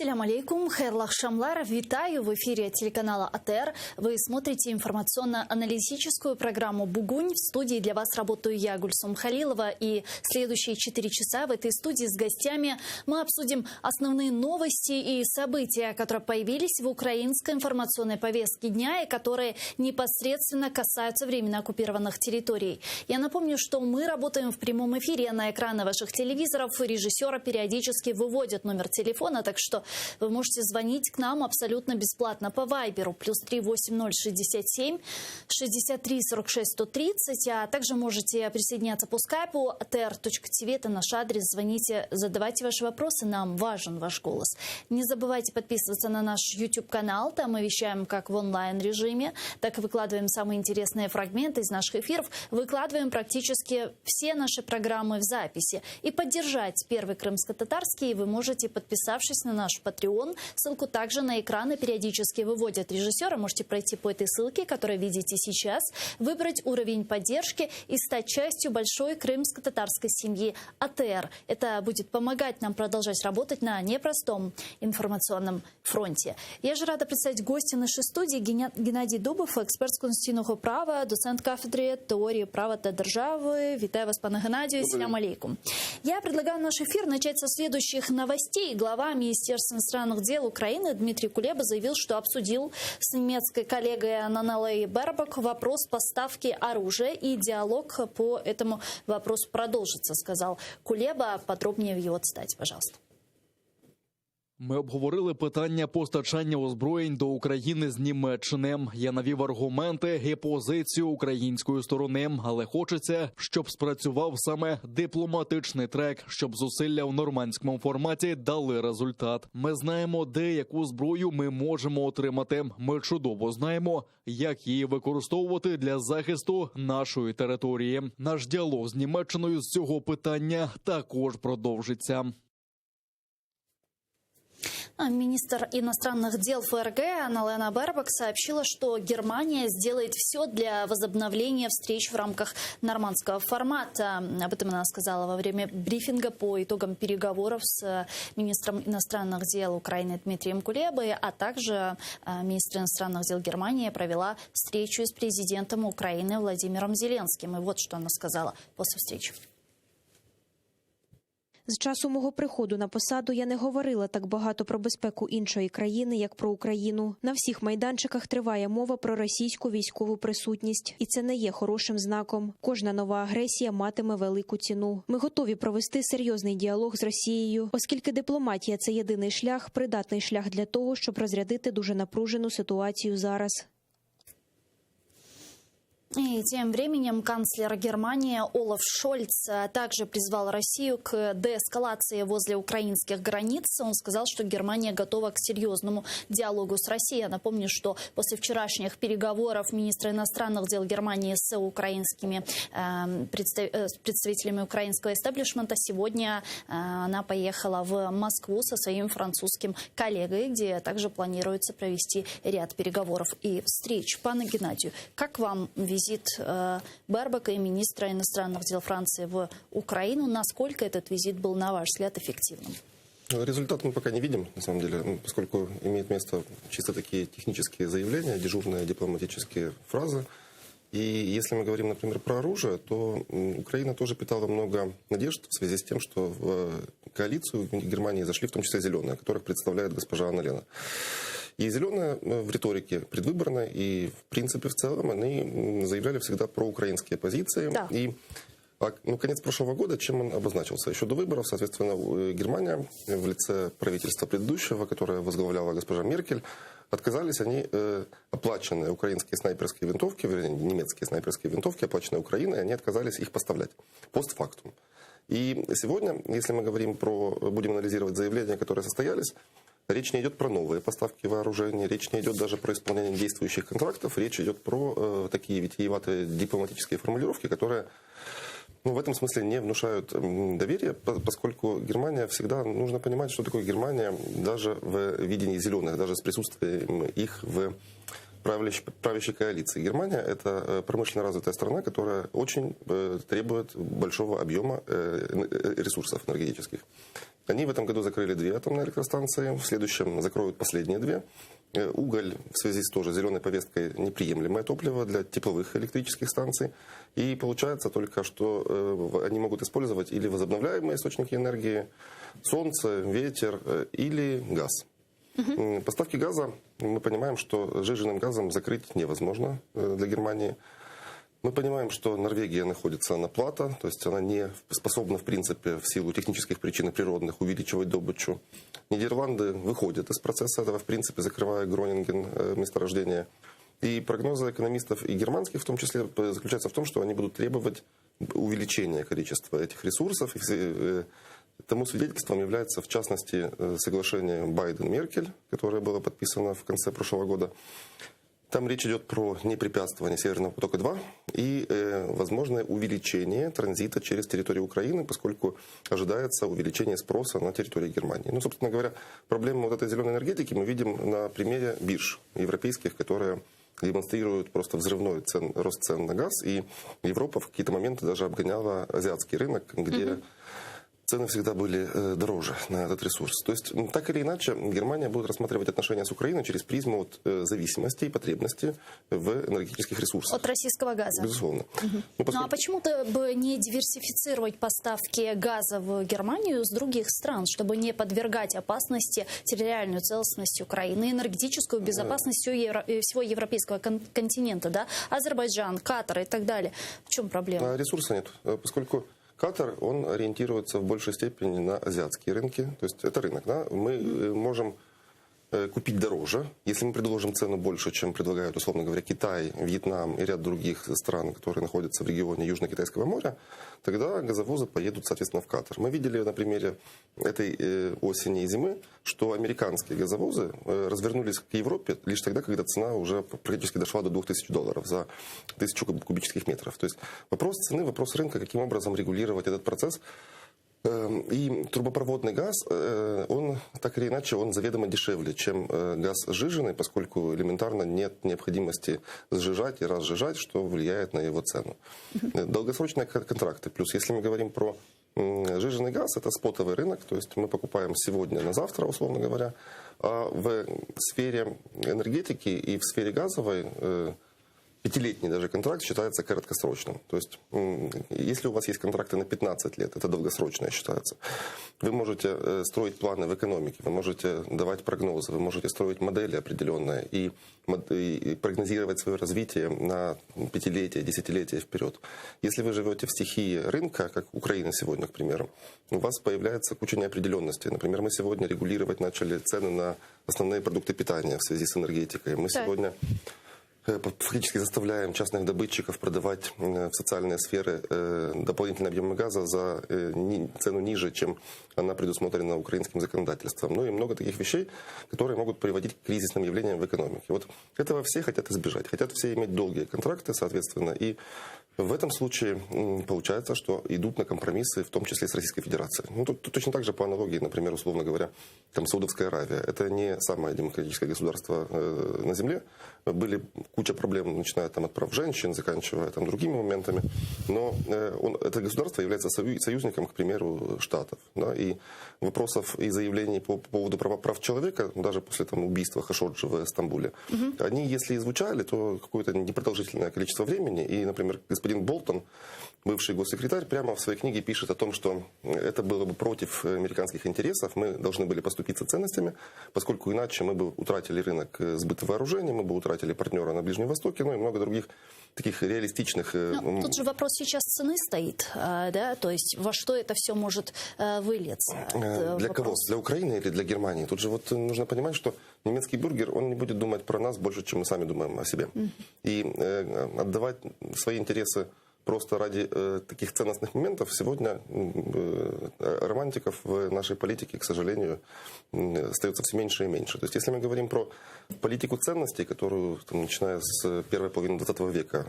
Ассаляму алейкум, хайрлах шамлар, витаю в эфире телеканала АТР. Вы смотрите информационно-аналитическую программу «Бугунь». В студии для вас работаю я, Гульсум Халилова. И следующие 4 часа в этой студии с гостями мы обсудим основные новости и события, которые появились в украинской информационной повестке дня и которые непосредственно касаются временно оккупированных территорий. Я напомню, что мы работаем в прямом эфире. На экраны ваших телевизоров режиссера периодически выводят номер телефона, так что вы можете звонить к нам абсолютно бесплатно по вайберу +3 8067 63 46 130, а также можете присоединяться по скайпу atr.tv, это наш адрес, звоните, задавайте ваши вопросы, нам важен ваш голос. Не забывайте подписываться на наш YouTube-канал, там мы вещаем как в онлайн-режиме, так и выкладываем самые интересные фрагменты из наших эфиров, выкладываем практически все наши программы в записи. И поддержать Первый крымско-татарский вы можете, подписавшись на наш Patreon. Ссылку также на экраны периодически выводят режиссеры. Можете пройти по этой ссылке, которую видите сейчас, выбрать уровень поддержки и стать частью большой крымско-татарской семьи АТР. Это будет помогать нам продолжать работать на непростом информационном фронте. Я же рада представить гостя нашей студии Геннадий Дубов, эксперт з конституційного права, доцент кафедры теории права та державы. Витаю вас, пане Геннадию. Ассаляму алейкум. Я предлагаю наш эфир начать со следующих новостей. Глава Министерства иностранных дел Украины Дмитрий Кулеба заявил, что обсудил с немецкой коллегой Аннеленой Бербок вопрос поставки оружия, и диалог по этому вопросу продолжится, сказал Кулеба. Подробнее в его цитате, пожалуйста. Ми обговорили питання постачання озброєнь до України з Німеччини. Я навів аргументи і позицію української сторони, але хочеться, щоб спрацював саме дипломатичний трек, щоб зусилля в нормандському форматі дали результат. Ми знаємо, де яку зброю ми можемо отримати. Ми чудово знаємо, як її використовувати для захисту нашої території. Наш діалог з Німеччиною з цього питання також продовжиться. Министр иностранных дел ФРГ Аннелена Бербок сообщила, что Германия сделает все для возобновления встреч в рамках нормандского формата. Об этом она сказала во время брифинга по итогам переговоров с министром иностранных дел Украины Дмитрием Кулебой, а также министр иностранных дел Германии провела встречу с президентом Украины Владимиром Зеленским. И вот что она сказала после встречи. З часу мого приходу на посаду я не говорила так багато про безпеку іншої країни, як про Україну. На всіх майданчиках триває мова про російську військову присутність. І це не є хорошим знаком. Кожна нова агресія матиме велику ціну. Ми готові провести серйозний діалог з Росією, оскільки дипломатія – це єдиний шлях, придатний шлях для того, щоб розрядити дуже напружену ситуацію зараз. И тем временем канцлер Германии Олаф Шольц также призвал Россию к деэскалации возле украинских границ. Он сказал, что Германия готова к серьезному диалогу с Россией. Я напомню, что после вчерашних переговоров министра иностранных дел Германии с украинскими представителями украинского эстаблишмента, сегодня она поехала в Москву со своим французским коллегой, где также планируется провести ряд переговоров и встреч. Пане Геннадию, как вам визит Бербока и министра иностранных дел Франции в Украину? Насколько этот визит был, на ваш взгляд, эффективным? Результат мы пока не видим, на самом деле, поскольку имеют место чисто такие технические заявления, дежурные дипломатические фразы. И если мы говорим, например, про оружие, то Украина тоже питала много надежд в связи с тем, что в коалицию Германии зашли в том числе зеленые, которых представляет госпожа Аннелена. И зеленые в риторике предвыборной и в принципе в целом они заявляли всегда про украинские позиции. Да. И конец прошлого года, чем он обозначился? Еще до выборов, соответственно, Германия в лице правительства предыдущего, которое возглавляла госпожа Меркель, отказались они оплаченные украинские снайперские винтовки, вернее, немецкие снайперские винтовки, оплаченные Украиной, они отказались их поставлять постфактум. И сегодня, если мы будем анализировать заявления, которые состоялись, речь не идет про новые поставки вооружений, речь не идет даже про исполнение действующих контрактов, речь идет про такие витиеватые дипломатические формулировки, которые в этом смысле не внушают доверия, поскольку Германия всегда, нужно понимать, что такое Германия даже в видении зеленых, даже с присутствием их в правящей коалиции. Германия – это промышленно развитая страна, которая очень требует большого объема ресурсов энергетических. Они в этом году закрыли 2 атомные электростанции, в следующем закроют последние 2. Уголь в связи с тоже зеленой повесткой неприемлемое топливо для тепловых электрических станций. И получается только, что они могут использовать или возобновляемые источники энергии, солнце, ветер или газ. Поставки газа, мы понимаем, что сжиженным газом закрыть невозможно для Германии. Мы понимаем, что Норвегия находится на плато, то есть она не способна, в принципе, в силу технических причин и природных увеличивать добычу. Нидерланды выходят из процесса этого, в принципе, закрывая Гронинген месторождение. И прогнозы экономистов и германских в том числе заключаются в том, что они будут требовать увеличения количества этих ресурсов. И тому свидетельством является, в частности, соглашение Байден-Меркель, которое было подписано в конце прошлого года. Там речь идет про непрепятствование Северного потока-2 и возможное увеличение транзита через территорию Украины, поскольку ожидается увеличение спроса на территории Германии. Ну, собственно говоря, проблему вот этой зеленой энергетики мы видим на примере бирж европейских, которые демонстрируют просто взрывной рост цен на газ. И Европа в какие-то моменты даже обгоняла азиатский рынок, где цены всегда были дороже на этот ресурс. То есть, так или иначе, Германия будет рассматривать отношения с Украиной через призму зависимости и потребности в энергетических ресурсах. От российского газа. Безусловно. Ну а почему-то бы не диверсифицировать поставки газа в Германию с других стран, чтобы не подвергать опасности территориальную целостность Украины, энергетическую безопасность всего европейского континента, да? Азербайджан, Катар и так далее. В чем проблема? Ресурса нет, поскольку Катар, он ориентируется в большей степени на азиатские рынки. То есть это рынок, да? Мы можем купить дороже, если мы предложим цену больше, чем предлагают, условно говоря, Китай, Вьетнам и ряд других стран, которые находятся в регионе Южно-Китайского моря, тогда газовозы поедут, соответственно, в Катар. Мы видели на примере этой осени и зимы, что американские газовозы развернулись к Европе лишь тогда, когда цена уже практически дошла до $2000 за 1000 кубических метров. То есть вопрос цены, вопрос рынка, каким образом регулировать этот процесс. И трубопроводный газ, он так или иначе, он заведомо дешевле, чем газ сжиженный, поскольку элементарно нет необходимости сжижать и разжижать, что влияет на его цену. Долгосрочные контракты. Плюс, если мы говорим про сжиженный газ, это спотовый рынок, то есть мы покупаем сегодня на завтра, условно говоря. А в сфере энергетики и в сфере газовой 5-летний даже контракт считается краткосрочным. То есть, если у вас есть контракты на 15 лет, это долгосрочное считается. Вы можете строить планы в экономике, вы можете давать прогнозы, вы можете строить модели определенные и прогнозировать свое развитие на 5-летие, 10-летие вперед. Если вы живете в стихии рынка, как Украина сегодня, к примеру, у вас появляется куча неопределенности. Например, мы сегодня регулировать начали цены на основные продукты питания в связи с энергетикой. Мы сегодня фактически заставляем частных добытчиков продавать в социальные сферы дополнительные объемы газа за цену ниже, чем она предусмотрена украинским законодательством. Ну и много таких вещей, которые могут приводить к кризисным явлениям в экономике. Вот этого все хотят избежать. Хотят все иметь долгие контракты, соответственно, и в этом случае получается, что идут на компромиссы, в том числе с Российской Федерацией. Ну, тут точно так же по аналогии, например, условно говоря, там Саудовская Аравия. Это не самое демократическое государство на земле. Были куча проблем, начиная там, от прав женщин, заканчивая там, другими моментами. Но это государство является союзником, к примеру, Штатов. Да? И вопросов и заявлений по поводу прав человека, даже после там, убийства Хашоджи в Стамбуле, они, если и звучали, то какое-то непродолжительное количество времени. И, например, господин Болтон, бывший госсекретарь, прямо в своей книге пишет о том, что это было бы против американских интересов, мы должны были поступиться ценностями, поскольку иначе мы бы утратили рынок сбыта вооружений, мы бы утратили партнера на Ближнем Востоке, ну и много других таких реалистичных... Но тут же вопрос сейчас цены стоит, да, то есть во что это все может вылиться? Для кого? Для Украины или для Германии? Тут же вот нужно понимать, что немецкий бюргер, он не будет думать про нас больше, чем мы сами думаем о себе. И отдавать свои интересы просто ради таких ценностных моментов сегодня романтиков в нашей политике, к сожалению, остается все меньше и меньше. То есть, если мы говорим про политику ценностей, которую, там, начиная с первой половины 20 века,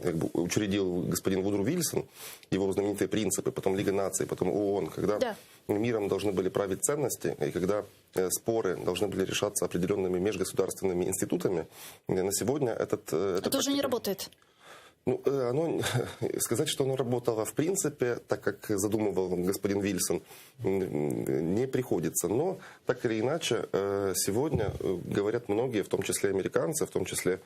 как бы учредил господин Вудро Вильсон, его знаменитые принципы, потом Лига наций, потом ООН, когда миром должны были править ценности, и когда споры должны были решаться определенными межгосударственными институтами, на сегодня это уже не работает. Ну, сказать, что оно работало в принципе, так как задумывал господин Вильсон, не приходится. Но, так или иначе, сегодня говорят многие, в том числе американцы, в том числе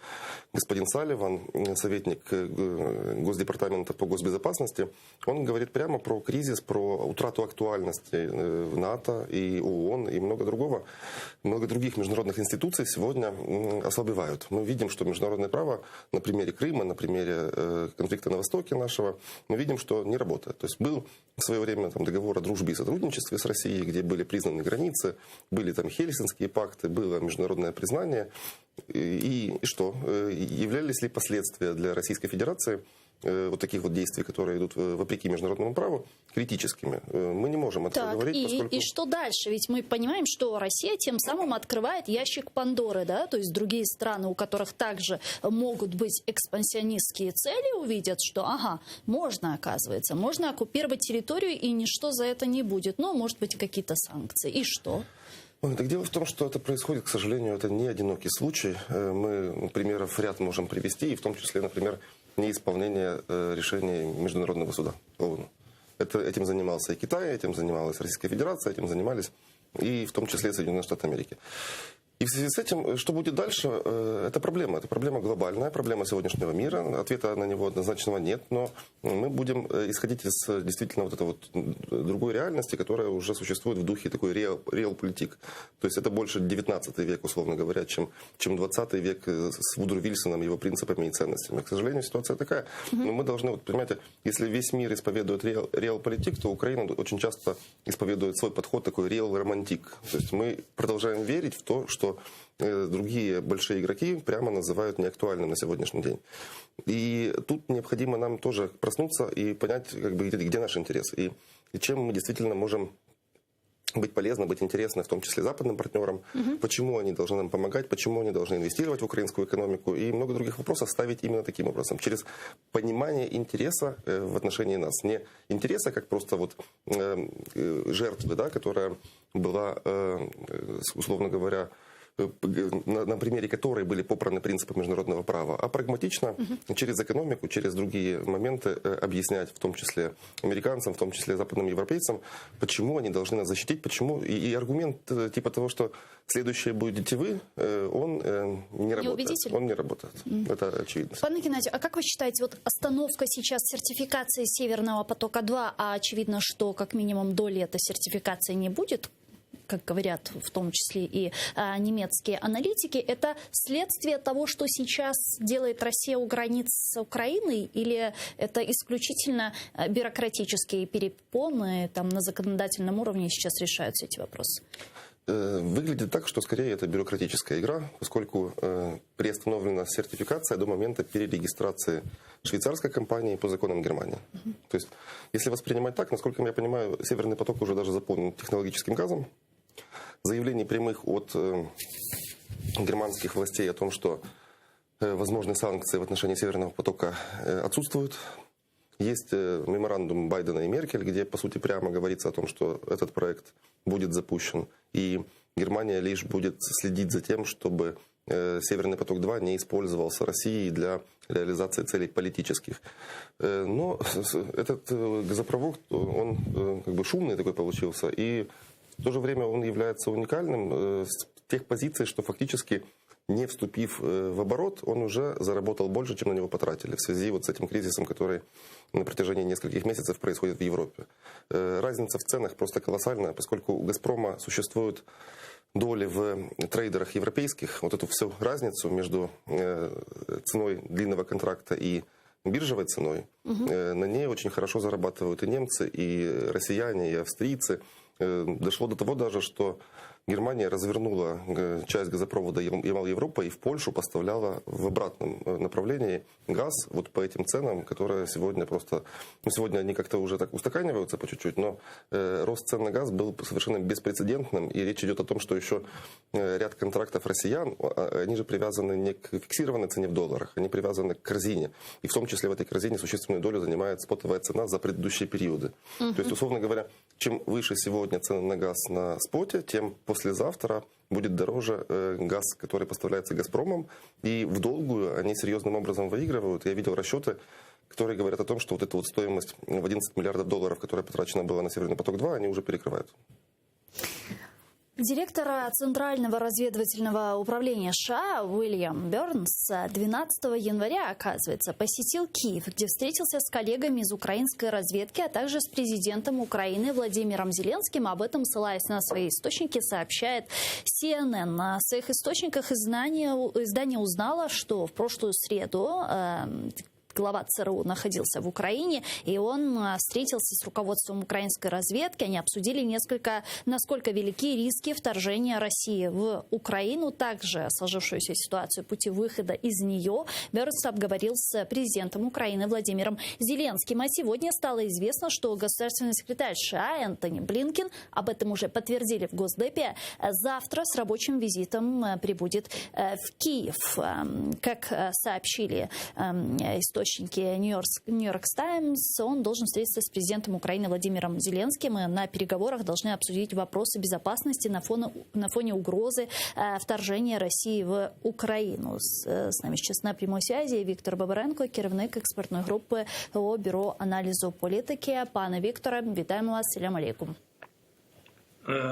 господин Салливан, советник Госдепартамента по госбезопасности, он говорит прямо про кризис, про утрату актуальности НАТО и ООН и много других международных институций сегодня ослабевают. Мы видим, что международное право на примере Крыма, на примере конфликта на востоке нашего, мы видим, что не работает. То есть был в свое время договор о дружбе и сотрудничестве с Россией, где были признаны границы, были там Хельсинские пакты, было международное признание. И что? Являлись ли последствия для Российской Федерации вот таких вот действий, которые идут вопреки международному праву, критическими? Мы не можем этого говорить, поскольку... И что дальше? Ведь мы понимаем, что Россия тем самым открывает ящик Пандоры, да? То есть другие страны, у которых также могут быть экспансионистские цели, увидят, что, ага, можно, оказывается, можно оккупировать территорию, и ничто за это не будет. Ну, может быть, какие-то санкции. И что? Так дело в том, что это происходит, к сожалению, это не одинокий случай. Мы примеров ряд можем привести, и в том числе, например, неисполнение решений Международного суда ООН. Этим занимался и Китай, этим занималась Российская Федерация, этим занимались и в том числе Соединенные Штаты Америки. И в связи с этим, что будет дальше, это проблема. Это проблема глобальная, проблема сегодняшнего мира. Ответа на него однозначного нет, но мы будем исходить из действительно вот этой вот другой реальности, которая уже существует в духе такой реал-политик. То есть это больше 19 век, условно говоря, чем 20 век с Вудро Вильсоном, его принципами и ценностями. К сожалению, ситуация такая. Но мы должны, вот, понимаете, если весь мир исповедует реал-политик, то Украина очень часто исповедует свой подход такой реал-романтик. То есть мы продолжаем верить в то, что другие большие игроки прямо называют неактуальным на сегодняшний день. И тут необходимо нам тоже проснуться и понять, где наш интерес. И чем мы действительно можем быть полезны, быть интересны, в том числе западным партнерам, почему они должны нам помогать, почему они должны инвестировать в украинскую экономику и много других вопросов ставить именно таким образом, через понимание интереса в отношении нас. Не интереса как просто вот жертвы, да, которая была, условно говоря, на примере которой были попраны принципы международного права, а прагматично через экономику, через другие моменты объяснять, в том числе американцам, в том числе западным европейцам, почему они должны нас защитить, почему. И аргумент типа того, что следующее будете вы, он не работает. Он не работает. Это очевидно. Пане Геннадию, а как вы считаете, вот остановка сейчас сертификации Северного потока-2, а очевидно, что как минимум до лета сертификации не будет, как говорят в том числе и немецкие аналитики, это следствие того, что сейчас делает Россия у границ с Украиной, или это исключительно бюрократические перепоны, там на законодательном уровне сейчас решаются эти вопросы? Выглядит так, что скорее это бюрократическая игра, поскольку приостановлена сертификация до момента перерегистрации швейцарской компании по законам Германии. То есть, если воспринимать так, насколько я понимаю, Северный поток уже даже заполнен технологическим газом. Заявлений прямых от германских властей о том, что возможны санкции в отношении Северного потока, отсутствуют. Есть меморандум Байдена и Меркель, где, по сути, прямо говорится о том, что этот проект будет запущен. И Германия лишь будет следить за тем, чтобы Северный поток-2 не использовался Россией для реализации целей политических. Но этот газопровод, он как бы шумный такой получился, и в то же время он является уникальным с тех позиций, что фактически, не вступив в оборот, он уже заработал больше, чем на него потратили, в связи вот с этим кризисом, который на протяжении нескольких месяцев происходит в Европе. Разница в ценах просто колоссальная, поскольку у «Газпрома» существуют доли в трейдерах европейских. Вот эту всю разницу между ценой длинного контракта и биржевой ценой, на ней очень хорошо зарабатывают и немцы, и россияне, и австрийцы. Дошло до того даже, что Германия развернула часть газопровода Ямал-Европа и в Польшу поставляла в обратном направлении газ вот по этим ценам, которые сегодня просто... Ну, сегодня они как-то уже так устаканиваются по чуть-чуть, но рост цен на газ был совершенно беспрецедентным, и речь идет о том, что еще ряд контрактов россиян, они же привязаны не к фиксированной цене в долларах, они привязаны к корзине. И в том числе в этой корзине существенную долю занимает спотовая цена за предыдущие периоды. То есть, условно говоря, чем выше сегодня цены на газ на споте, тем по послезавтра будет дороже газ, который поставляется «Газпромом». И в долгую они серьезным образом выигрывают. Я видел расчеты, которые говорят о том, что вот эту вот стоимость в 11 миллиардов долларов, которая потрачена была на «Северный поток-2», они уже перекрывают. Директор Центрального разведывательного управления США Уильям Бернс 12 января, оказывается, посетил Киев, где встретился с коллегами из украинской разведки, а также с президентом Украины Владимиром Зеленским. Об этом, ссылаясь на свои источники, сообщает CNN. На своих источниках издание узнало, что в прошлую среду глава ЦРУ находился в Украине, и он встретился с руководством украинской разведки. Они обсудили насколько велики риски вторжения России в Украину, также сложившуюся ситуацию, пути выхода из нее. Бернс обговорил с президентом Украины Владимиром Зеленским. А сегодня стало известно, что государственный секретарь США Энтони Блинкен, об этом уже подтвердили в Госдепе, завтра с рабочим визитом прибудет в Киев. Как сообщили источники Нью-Йорк Таймс, он должен встретиться с президентом Украины Владимиром Зеленским, и на переговорах должны обсудить вопросы безопасности на фоне угрозы вторжения России в Украину. С нами сейчас на прямой связи Віктор Бабаренко, керівник експертної групи ООО «Бюро аналізу політики». Пане Вікторе, вітаємо вас. Салям алейкум.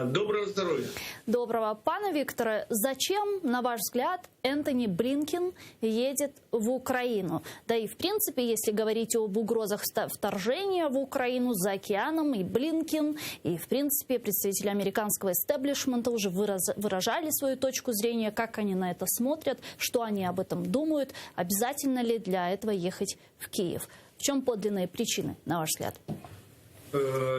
Доброго здоровья. Доброго. Пане Викторе, зачем, на ваш взгляд, Энтони Блинкен едет в Украину? Да и, в принципе, если говорить об угрозах вторжения в Украину за океаном, и Блинкен, и, в принципе, представители американского истеблишмента уже выражали свою точку зрения, как они на это смотрят, что они об этом думают, обязательно ли для этого ехать в Киев. В чем подлинные причины, на ваш взгляд?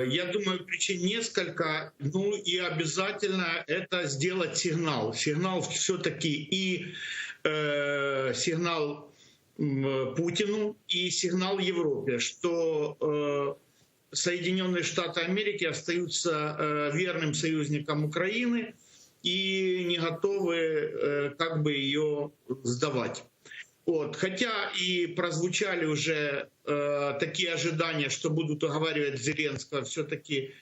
Я думаю, причин несколько. Ну и обязательно это сделать сигнал. Сигнал все-таки и сигнал Путину, и сигнал Европе, что Соединенные Штаты Америки остаются верным союзником Украины и не готовы как бы ее сдавать. Вот. Хотя и прозвучали уже такие ожидания, что будут уговаривать Зеленского все-таки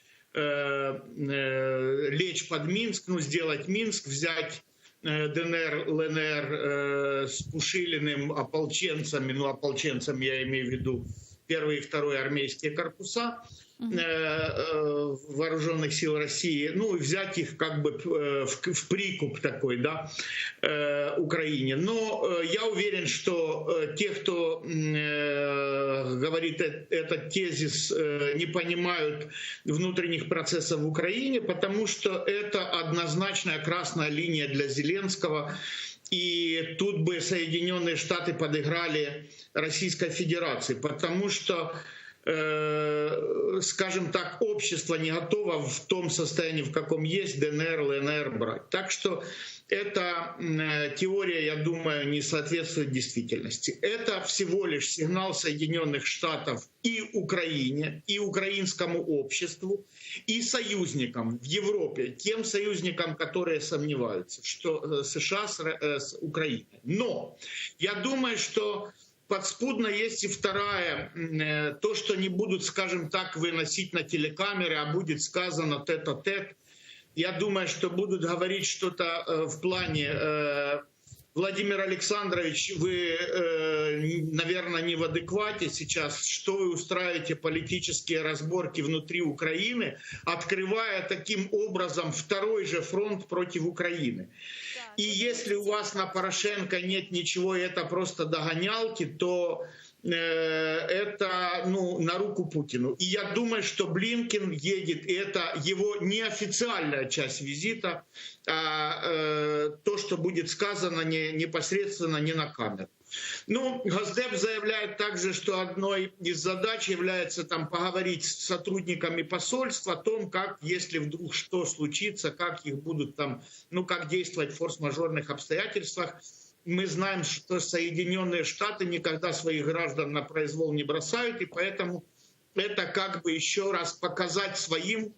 лечь под Минск, ну, сделать Минск, взять ДНР, ЛНР с Пушилиным, ополченцами, ну, ополченцами я имею в виду первый и второй армейские корпуса вооруженных сил России, ну, взять их как бы в прикуп такой, да, Украине. Но я уверен, что те, кто говорит этот тезис, не понимают внутренних процессов в Украине, потому что это однозначная красная линия для Зеленского. И тут бы Соединенные Штаты подыграли Российской Федерации, потому что, скажем так, общество не готово в том состоянии, в каком есть, ДНР, ЛНР брать. Так что эта теория, я думаю, не соответствует действительности. Это всего лишь сигнал Соединенных Штатов и Украине, и украинскому обществу, и союзникам в Европе, тем союзникам, которые сомневаются, что США с Украиной. Но я думаю, что подспудно есть и вторая, то, что не будут, скажем так, выносить на телекамеры, а будет сказано тет-а-тет. Я думаю, что будут говорить что-то в плане: Владимир Александрович, вы, наверное, не в адеквате сейчас, что вы устраиваете политические разборки внутри Украины, открывая таким образом второй же фронт против Украины. И если у вас на Порошенко нет ничего, и это просто догонялки, то это, ну, на руку Путину. И я думаю, что Блинкен едет, и это его неофициальная часть визита, а то, что будет сказано непосредственно не на камеру. Ну, Госдеп заявляет также, что одной из задач является там поговорить с сотрудниками посольства о том, как, если вдруг что случится, как их будут там, ну, как действовать в форс-мажорных обстоятельствах. Мы знаем, что Соединенные Штаты никогда своих граждан на произвол не бросают, и поэтому это как бы еще раз показать своим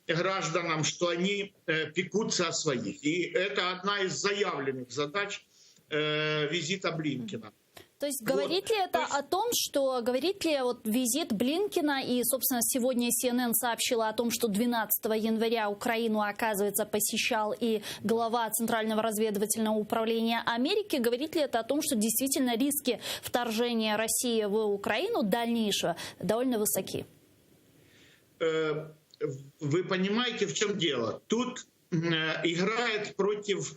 гражданам, что они пекутся о своих. И это одна из заявленных задач визита Блинкена. То есть говорит ли это о том, что говорит ли вот визит Блинкена, и, собственно, сегодня CNN сообщила о том, что 12 января Украину, оказывается, посещал и глава Центрального разведывательного управления Америки, говорит ли это о том, что действительно риски вторжения России в Украину дальнейшего довольно высоки? Вы понимаете, в чем дело? Тут играет против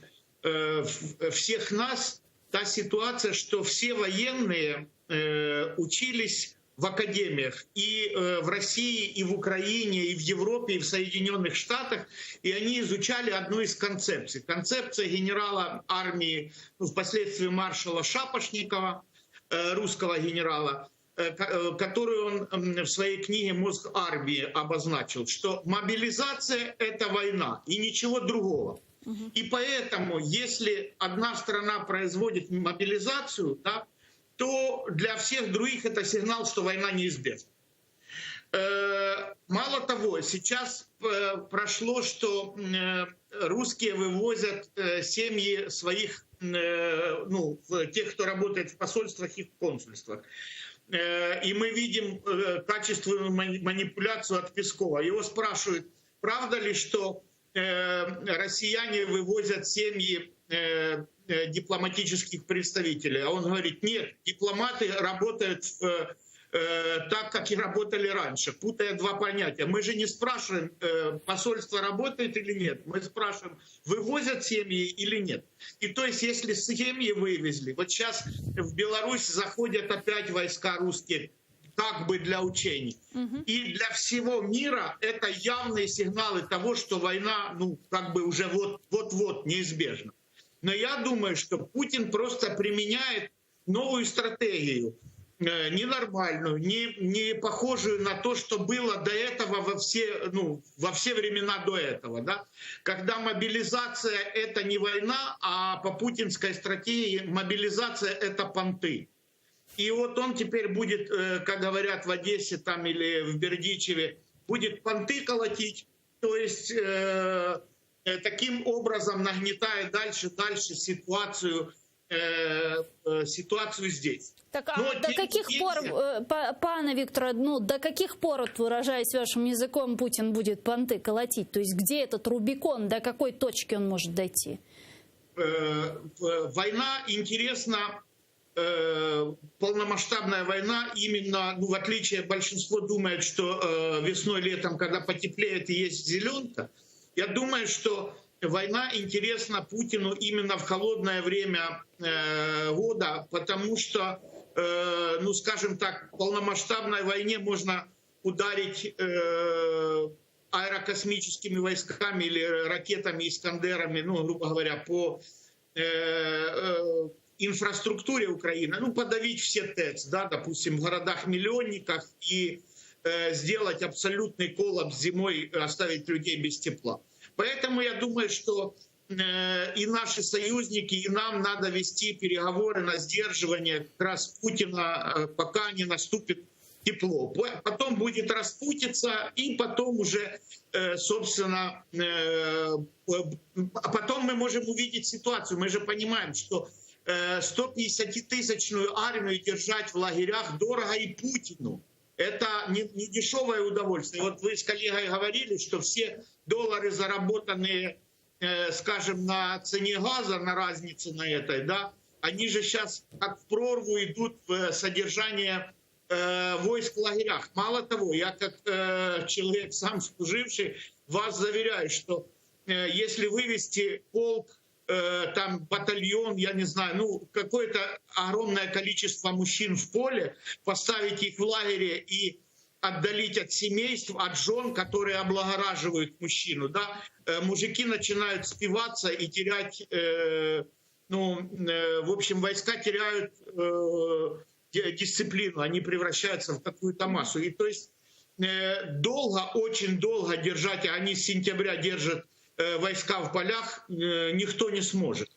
всех нас та ситуация, что все военные учились в академиях и в России, и в Украине, и в Европе, и в Соединенных Штатах, и они изучали одну из концепций. Концепция генерала армии, впоследствии маршала Шапошникова, русского генерала, которую он в своей книге «Мозг армии» обозначил, что мобилизация – это война и ничего другого. И поэтому, если одна страна производит мобилизацию, да, то для всех других это сигнал, что война неизбежна. Мало того, сейчас прошло, что русские вывозят семьи своих, тех, кто работает в посольствах и в консульствах. И мы видим качественную манипуляцию от Пескова. Его спрашивают, правда ли, что россияне вывозят семьи дипломатических представителей. А он говорит, нет, дипломаты работают так, как и работали раньше, путая два понятия. Мы же не спрашиваем, посольство работает или нет. Мы спрашиваем, вывозят семьи или нет. И то есть, если семьи вывезли, вот сейчас в Беларусь заходят опять войска русские, как бы для учений. И для всего мира это явные сигналы того, что война, как бы уже вот-вот неизбежна. Но я думаю, что Путин просто применяет новую стратегию, ненормальную, не похожую на то, что было до этого во все времена до этого. Да? Когда мобилизация – это не война, а по путинской стратегии мобилизация – это понты. И вот он теперь будет, как говорят в Одессе там, или в Бердичеве, будет понты колотить, то есть таким образом нагнетая дальше ситуацию здесь. Так, до каких пор, пане Викторе, до каких пор, вот, выражаясь вашим языком, Путин будет понты колотить? То есть где этот Рубикон, до какой точки он может дойти? Война интересна. Полномасштабная война именно, в отличие, большинство думает, что весной-летом, когда потеплеет и есть зеленка, я думаю, что война интересна Путину именно в холодное время года, потому что, скажем так, в полномасштабной войне можно ударить аэрокосмическими войсками или ракетами, искандерами, грубо говоря, по инфраструктуре Украины, подавить все ТЭЦ, да, допустим, в городах-миллионниках и сделать абсолютный коллапс зимой, оставить людей без тепла. Поэтому я думаю, что и наши союзники, и нам надо вести переговоры на сдерживание как раз Путина, пока не наступит тепло. Потом будет распутиться, и потом уже, собственно, потом мы можем увидеть ситуацию. Мы же понимаем, что 150-тысячную армию держать в лагерях дорого и Путину. Это не дешевое удовольствие. Вот вы с коллегой говорили, что все доллары, заработанные, скажем, на цене газа, на разнице на этой, да, они же сейчас как в прорву идут в содержание войск в лагерях. Мало того, я как человек, сам служивший, вас заверяю, что если вывести полк, там батальон, я не знаю, какое-то огромное количество мужчин в поле, поставить их в лагере и отдалить от семейств, от жен, которые облагораживают мужчину, да, мужики начинают спиваться и терять, в общем, войска теряют дисциплину, они превращаются в какую-то массу. И то есть долго, очень долго держать, они с сентября держат войска в полях, никто не сможет.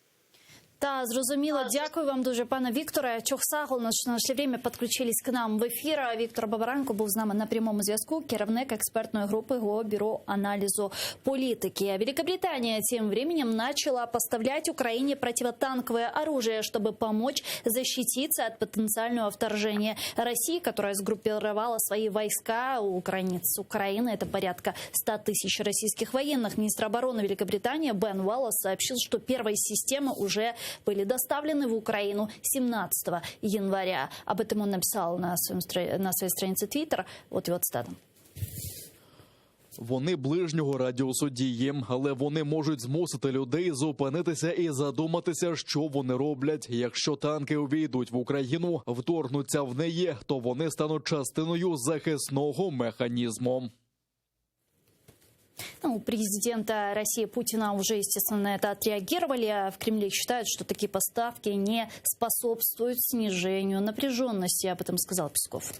Та, зрозуміло. Дякую вам дуже, пане Вікторе. Чохсагл, наше время підключились к нам в ефір. Віктор Бабаранко був з нами на прямому зв'язку, керівник експертної групи ГО Бюро аналізу політики. Великобритания тем временем начала поставлять Украине противотанковое оружие, чтобы помочь защититься от потенциального вторжения России, которая сгруппировала свои войска у границ Украины. Это порядка 100 тысяч российских военных. Министр обороны Великобритании Бен Уоллес сообщил, что первые системы уже были доставлены в Украину 17 января. Об этом он написал на своей странице Twitter. Вот его цитата. Вони ближнього радіусу дії, але вони можуть змусити людей зупинитися і задуматися, що вони роблять. Якщо танки увійдуть в Україну, вторгнуться в неї, то вони стануть частиною захисного механізму. У президента России Путина уже, естественно, на это отреагировали. В Кремле считают, что такие поставки не способствуют снижению напряженности. Об этом сказал Песков.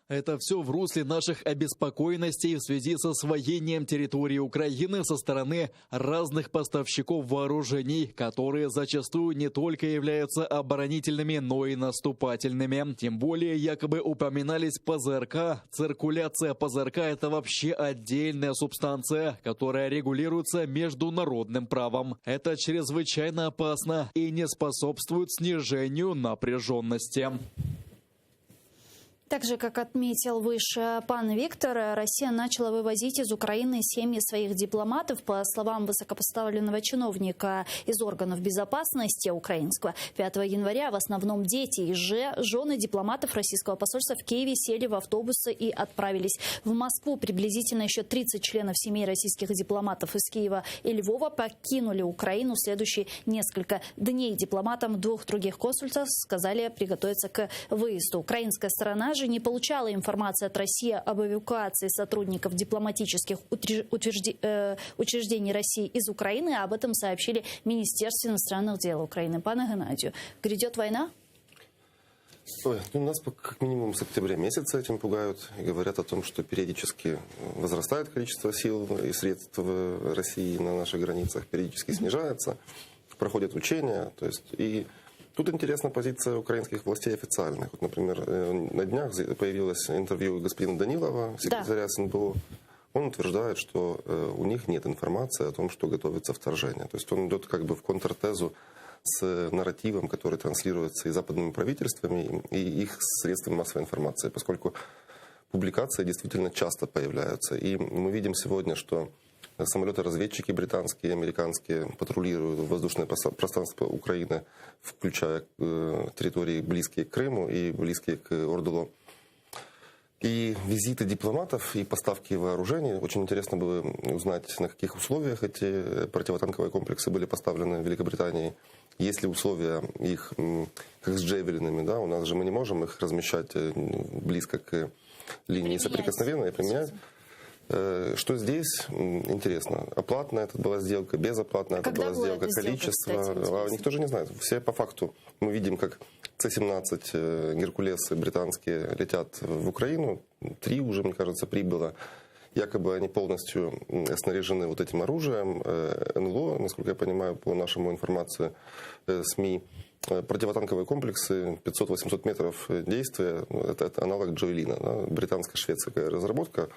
Это все в русле наших обеспокоенностей в связи с освоением территории Украины со стороны разных поставщиков вооружений, которые зачастую не только являются оборонительными, но и наступательными. Тем более якобы упоминались ПЗРК. Циркуляция ПЗРК – это вообще отдельная субстанция, которая регулируется международным правом. Это чрезвычайно опасно и не способствует снижению напряженности. Так же, как отметил выше пан Виктор, Россия начала вывозить из Украины семьи своих дипломатов. По словам высокопоставленного чиновника из органов безопасности украинского, 5 января в основном дети и жены дипломатов российского посольства в Киеве сели в автобусы и отправились в Москву. Приблизительно еще 30 членов семей российских дипломатов из Киева и Львова покинули Украину в следующие несколько дней. Дипломатам двух других консульств сказали приготовиться к выезду. Украинская сторона же не получала информации от России об эвакуации сотрудников дипломатических учреждений России из Украины. Об этом сообщили в Министерстве иностранных дел Украины. Пане Геннадию, грядет война? Нас как минимум с октября месяца этим пугают и говорят о том, что периодически возрастает количество сил и средств России на наших границах, периодически снижается, проходят учения, то есть и тут интересна позиция украинских властей официальных. Вот, например, на днях появилось интервью господина Данилова, секретаря СНБО. Он утверждает, что у них нет информации о том, что готовится вторжение. То есть он идет как бы в контртезу с нарративом, который транслируется и западными правительствами, и их средствами массовой информации, поскольку публикации действительно часто появляются. И мы видим сегодня, что самолеты-разведчики британские и американские патрулируют воздушное пространство Украины, включая территории, близкие к Крыму и близкие к Ордуло. И визиты дипломатов и поставки вооружений. Очень интересно было узнать, на каких условиях эти противотанковые комплексы были поставлены в Великобритании. Есть ли условия их, как с джевелинами, да? У нас же мы не можем их размещать близко к линии соприкосновения и применять. Что здесь интересно? Оплатная это была сделка, безоплатная это была сделка, количество. Никто же не знает. Все по факту мы видим, как С-17 Геркулесы британские летят в Украину. 3 уже, мне кажется, прибыло. Якобы они полностью снаряжены вот этим оружием. НЛО, насколько я понимаю, по нашему информации СМИ, противотанковые комплексы 500-800 метров действия. Это аналог Джоэлина, да? Британско-шведская разработка.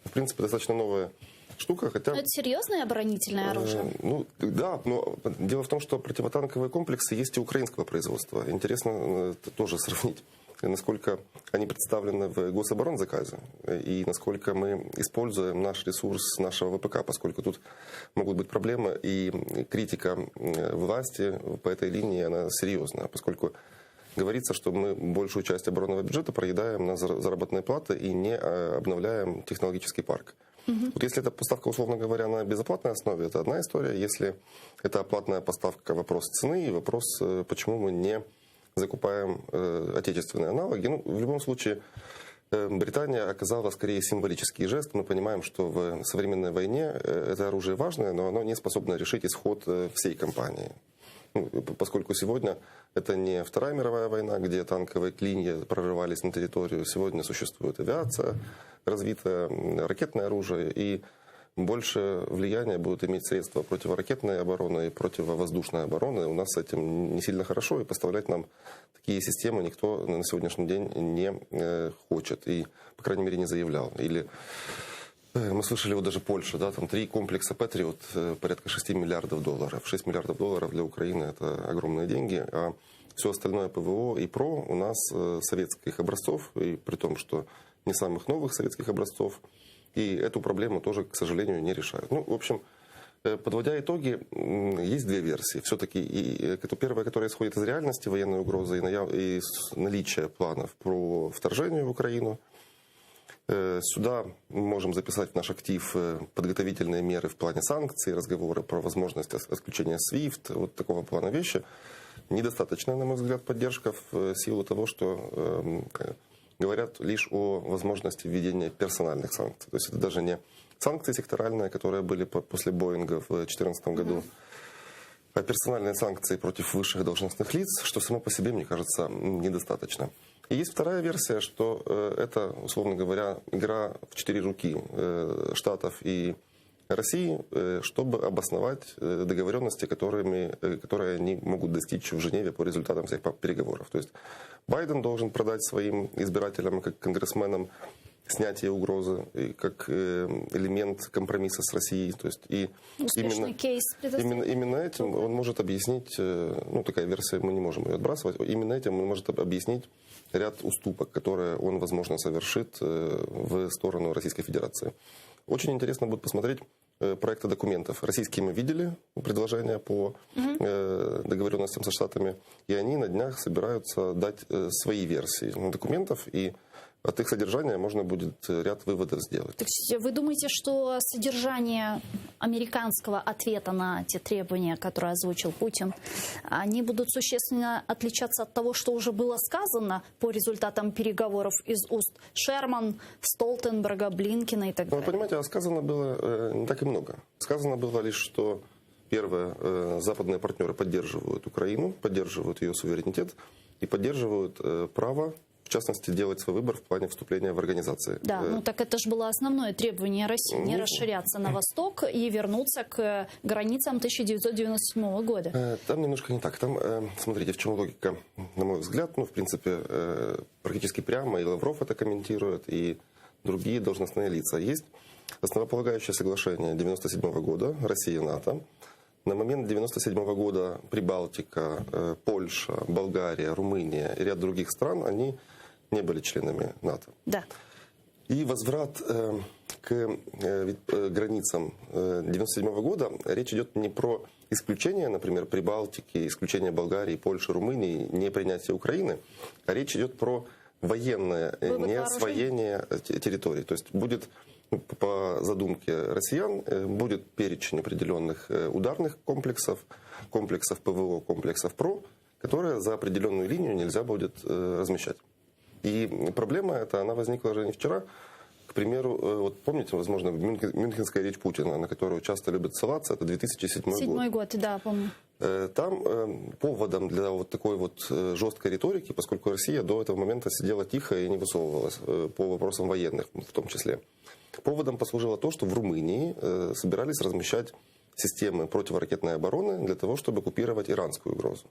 В принципе, достаточно новая штука, хотя... Но это серьезное оборонительное оружие? Да, но дело в том, что противотанковые комплексы есть и украинского производства. Интересно тоже сравнить, насколько они представлены в гособоронзаказе и насколько мы используем наш ресурс нашего ВПК, поскольку тут могут быть проблемы, и критика власти по этой линии, она серьезная, поскольку говорится, что мы большую часть оборонного бюджета проедаем на заработные платы и не обновляем технологический парк. Вот если это поставка, условно говоря, на безоплатной основе, это одна история. Если это оплатная поставка, вопрос цены и вопрос, почему мы не закупаем отечественные аналоги. В любом случае, Британия оказала скорее символический жест. Мы понимаем, что в современной войне это оружие важное, но оно не способно решить исход всей кампании. Поскольку сегодня это не Вторая мировая война, где танковые клинья прорывались на территорию. Сегодня существует авиация, развитое ракетное оружие. И больше влияния будут иметь средства противоракетной обороны и противовоздушной обороны. У нас с этим не сильно хорошо, и поставлять нам такие системы никто на сегодняшний день не хочет и, по крайней мере, не заявлял. Или мы слышали, вот даже Польша, да, там 3 комплекса «Патриот», порядка 6 миллиардов долларов. 6 миллиардов долларов для Украины – это огромные деньги, а все остальное ПВО и ПРО у нас советских образцов, и при том, что не самых новых советских образцов, и эту проблему тоже, к сожалению, не решают. Ну, в общем, подводя итоги, есть 2 версии. Все-таки это первая, которая исходит из реальности военной угрозы и наличия планов про вторжение в Украину. Сюда мы можем записать в наш актив подготовительные меры в плане санкций, разговоры про возможность отключения SWIFT, вот такого плана вещи. Недостаточная, на мой взгляд, поддержка в силу того, что говорят лишь о возможности введения персональных санкций. То есть это даже не санкции секторальные, которые были после Боинга в 2014 году, а персональные санкции против высших должностных лиц, что само по себе, мне кажется, недостаточно. И есть вторая версия, что это, условно говоря, игра в 4 руки Штатов и России, чтобы обосновать договоренности, которые они могут достичь в Женеве по результатам всех переговоров. То есть Байден должен продать своим избирателям, как конгрессменам, снятие угрозы как элемент компромисса с Россией. То есть и именно этим он может объяснить, ну такая версия, мы не можем ее отбрасывать, именно этим он может объяснить ряд уступок, которые он, возможно, совершит в сторону Российской Федерации. Очень интересно будет посмотреть проекты документов. Российские мы видели предложения по договоренностям со Штатами, и они на днях собираются дать свои версии документов, и от их содержания можно будет ряд выводов сделать. Так вы думаете, что содержание американского ответа на те требования, которые озвучил Путин, они будут существенно отличаться от того, что уже было сказано по результатам переговоров из уст Шерман, Столтенберга, Блинкена и так далее? Вы понимаете, сказано было не так и много. Сказано было лишь, что первое, западные партнеры поддерживают Украину, поддерживают ее суверенитет и поддерживают право, в частности, делать свой выбор в плане вступления в организации. Да, ну так это же было основное требование России, не расширяться на восток и вернуться к границам 1997 года. Там немножко не так. Там, смотрите, в чем логика, на мой взгляд, ну, в принципе, практически прямо, и Лавров это комментирует, и другие должностные лица. Есть основополагающее соглашение 1997 года Россия-НАТО. На момент 1997 года Прибалтика, Польша, Болгария, Румыния и ряд других стран, они не были членами НАТО. Да. И возврат к границам 1997 года, речь идет не про исключение, например, Прибалтики, исключение Болгарии, Польши, Румынии, не принятие Украины, а речь идет про военное неосвоение территорий. То есть будет, по задумке россиян, будет перечень определенных ударных комплексов, комплексов ПВО, комплексов ПРО, которые за определенную линию нельзя будет размещать. И проблема эта, она возникла уже не вчера. К примеру, вот помните, возможно, мюнхенская речь Путина, на которую часто любят ссылаться, это 2007 год. 2007 год, да, помню. Там поводом для вот такой вот жесткой риторики, поскольку Россия до этого момента сидела тихо и не высовывалась по вопросам военных в том числе. Поводом послужило то, что в Румынии собирались размещать системы противоракетной обороны для того, чтобы купировать иранскую угрозу.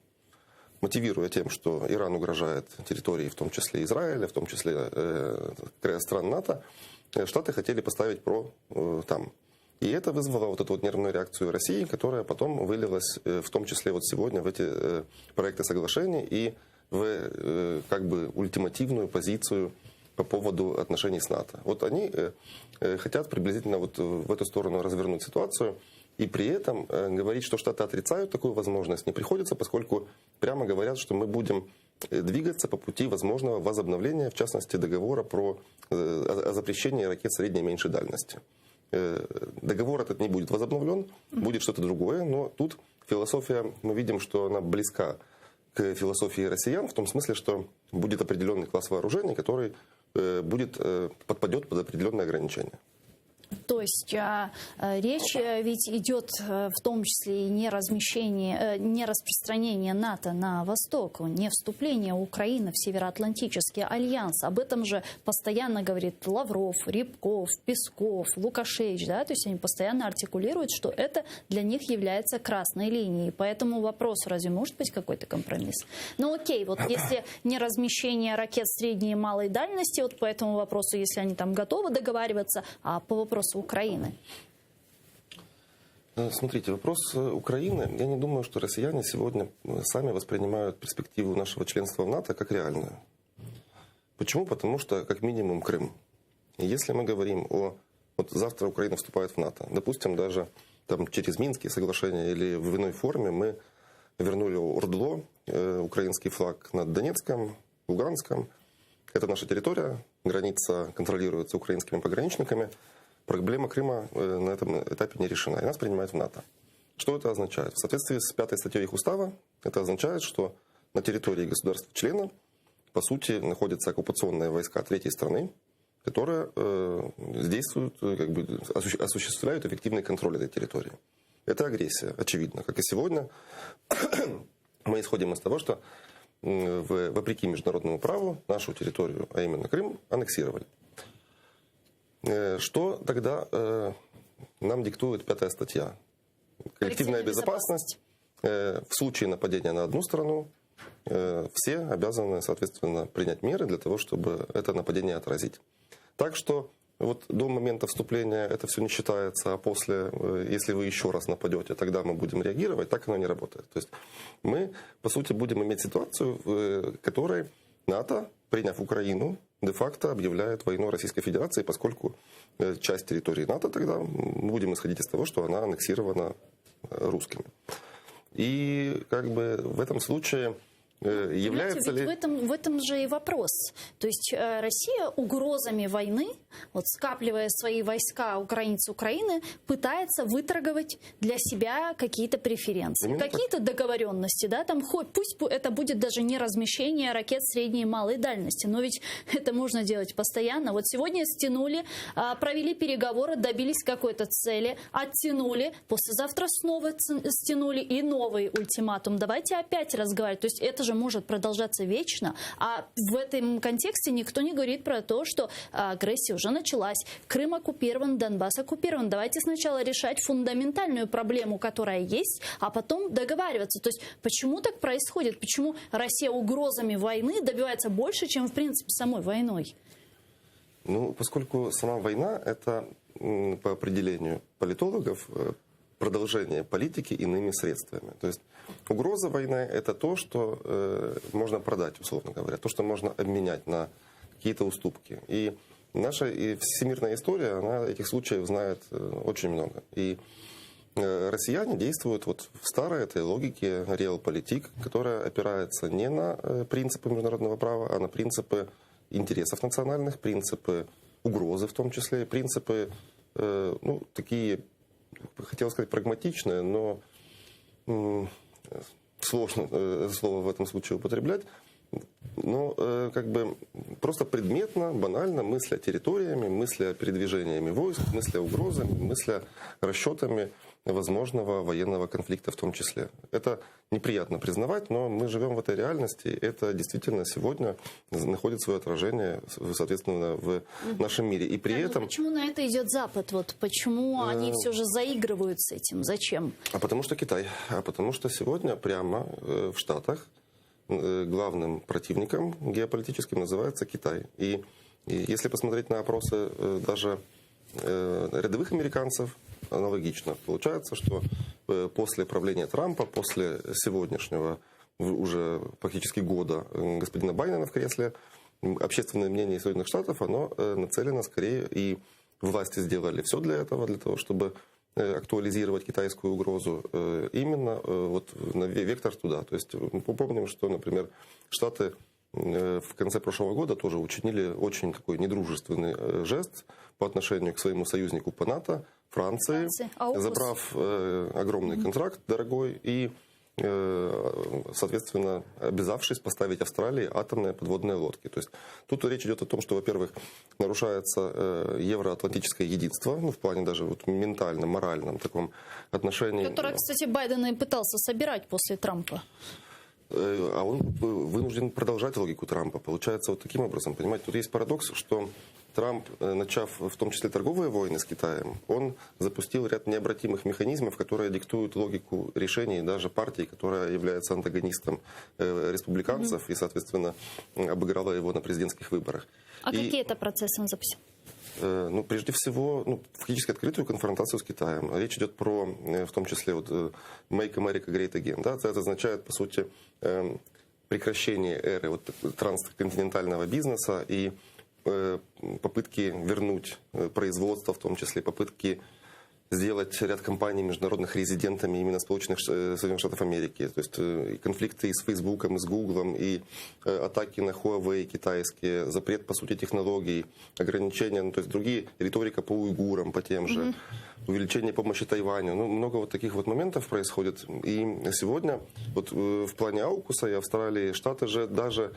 Мотивируя тем, что Иран угрожает территории, в том числе Израиля, в том числе стран НАТО, Штаты хотели поставить ПРО там. И это вызвало вот эту вот нервную реакцию России, которая потом вылилась, в том числе вот сегодня, в эти проекты соглашений и в как бы ультимативную позицию по поводу отношений с НАТО. Вот они хотят приблизительно вот в эту сторону развернуть ситуацию. И при этом говорить, что Штаты отрицают такую возможность, не приходится, поскольку прямо говорят, что мы будем двигаться по пути возможного возобновления, в частности, договора о запрещении ракет средней и меньшей дальности. Договор этот не будет возобновлен, будет что-то другое, но тут философия, мы видим, что она близка к философии россиян, в том смысле, что будет определенный класс вооружений, который подпадет под определенные ограничения. То есть речь ведь идет в том числе и не распространение НАТО на восток, не вступление Украины в Североатлантический альянс. Об этом же постоянно говорит Лавров, Рябков, Песков, Лукашевич, да, то есть они постоянно артикулируют, что это для них является красной линией. Поэтому вопрос, разве может быть какой-то компромисс? Ну окей, вот если не размещение ракет средней и малой дальности, вот по этому вопросу, если они там готовы договариваться, а по вопросу Украины? Смотрите, вопрос Украины, я не думаю, что россияне сегодня сами воспринимают перспективу нашего членства в НАТО как реальную. Почему? Потому что, как минимум, Крым. Если мы говорим вот завтра Украина вступает в НАТО, допустим, даже там, через Минские соглашения или в иной форме мы вернули ОРДЛО, украинский флаг над Донецком, Луганском. Это наша территория, граница контролируется украинскими пограничниками. Проблема Крыма на этом этапе не решена, и нас принимают в НАТО. Что это означает? В соответствии с 5 статьей их устава, это означает, что на территории государства-члена, по сути, находятся оккупационные войска третьей страны, которые действуют, как бы осуществляют эффективный контроль этой территории. Это агрессия, очевидно. Как и сегодня, мы исходим из того, что вопреки международному праву нашу территорию, а именно Крым, аннексировали. Что тогда нам диктует 5 статья? Коллективная безопасность. В случае нападения на одну страну все обязаны, соответственно, принять меры для того, чтобы это нападение отразить. Так что вот до момента вступления это все не считается, а после, если вы еще раз нападете, тогда мы будем реагировать, так оно не работает. То есть мы, по сути, будем иметь ситуацию, в которой НАТО, приняв Украину, де-факто объявляет войну Российской Федерации, поскольку часть территории НАТО тогда, мы будем исходить из того, что она аннексирована русскими. И как бы в этом случае является ли... В этом же и вопрос. То есть Россия угрозами войны, вот скапливая свои войска границы Украины, пытается выторговать для себя какие-то преференции, какие-то договоренности, да, там хоть пусть это будет даже не размещение ракет средней и малой дальности, но ведь это можно делать постоянно. Вот сегодня стянули, провели переговоры, добились какой-то цели, оттянули, послезавтра снова стянули и новый ультиматум. Давайте опять разговаривать. То есть это же может продолжаться вечно, а в этом контексте никто не говорит про то, что агрессия уже началась, Крым оккупирован, Донбасс оккупирован. Давайте сначала решать фундаментальную проблему, которая есть, а потом договариваться. То есть почему так происходит? Почему Россия угрозами войны добивается больше, чем в принципе самой войной? Ну, поскольку сама война – это по определению политологов продолжение политики иными средствами. То есть угроза войны – это то, что можно продать, условно говоря, то, что можно обменять на какие-то уступки. И наша всемирная история, она этих случаев знает очень много. И россияне действуют вот в старой этой логике реалполитик, которая опирается не на принципы международного права, а на принципы интересов национальных, принципы угрозы в том числе, принципы, ну, такие, хотел сказать, прагматичные, но сложно слово в этом случае употреблять, но как бы просто предметно, банально мысля территориями, мысля передвижениями войск, мысля угрозами, мысля расчетами возможного военного конфликта в том числе. Это неприятно признавать, но мы живем в этой реальности. Это действительно сегодня находит свое отражение, соответственно, в нашем мире. И при этом... Почему на это идет Запад? Вот почему они все же заигрывают с этим? Зачем? А потому что Китай. А потому что сегодня прямо в Штатах главным противником геополитическим называется Китай. И если посмотреть на опросы даже рядовых американцев, аналогично. Получается, что после правления Трампа, после сегодняшнего уже практически года господина Байдена в кресле, общественное мнение Соединенных Штатов, оно нацелено скорее, и власти сделали все для этого, чтобы актуализировать китайскую угрозу, именно вот на вектор туда. То есть мы помним, что, например, Штаты в конце прошлого года тоже учинили очень такой недружественный жест по отношению к своему союзнику по НАТО, Франции, забрав огромный контракт дорогой и соответственно, обязавшись поставить Австралии атомные подводные лодки. То есть тут речь идет о том, что, во-первых, нарушается евроатлантическое единство, в плане даже вот ментальном, моральном таком отношении. Которое, кстати, Байден и пытался собирать после Трампа. А он вынужден продолжать логику Трампа. Получается вот таким образом, понимаете, тут есть парадокс, что Трамп, начав в том числе торговые войны с Китаем, он запустил ряд необратимых механизмов, которые диктуют логику решений даже партии, которая является антагонистом республиканцев и, соответственно, обыграла его на президентских выборах. А какие это процессы он запустил? Прежде всего, фактически открытую конфронтацию с Китаем. Речь идет про, в том числе, вот, «Make America Great Again». Да? Это означает, по сути, прекращение эры вот, трансконтинентального бизнеса и попытки вернуть производство, в том числе попытки сделать ряд компаний международных резидентами именно Соединенных Штатов Америки. То есть и конфликты и с Фейсбуком, и с Гуглом, и атаки на Huawei китайские, запрет, по сути, технологий, ограничения, то есть другие, риторика по уйгурам, по тем же, увеличение помощи Тайваню. Много вот таких вот моментов происходит. И сегодня вот в плане AUKUS и Австралии, Штаты же даже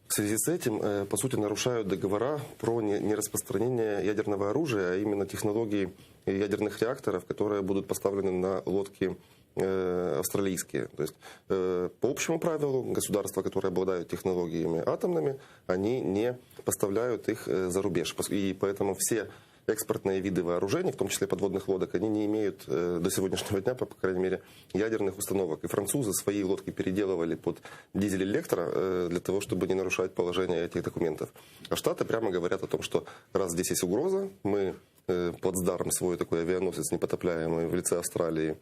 в связи с этим, по сути, нарушают договора про нераспространение ядерного оружия, а именно технологии ядерных реакторов, которые будут поставлены на лодки австралийские. То есть, по общему правилу, государства, которые обладают технологиями атомными, они не поставляют их за рубеж. И поэтому все экспортные виды вооружений, в том числе подводных лодок, они не имеют до сегодняшнего дня, по крайней мере, ядерных установок. И французы свои лодки переделывали под дизель-электро для того, чтобы не нарушать положение этих документов. А Штаты прямо говорят о том, что раз здесь есть угроза, мы плацдарм свой такой авианосец непотопляемый в лице Австралии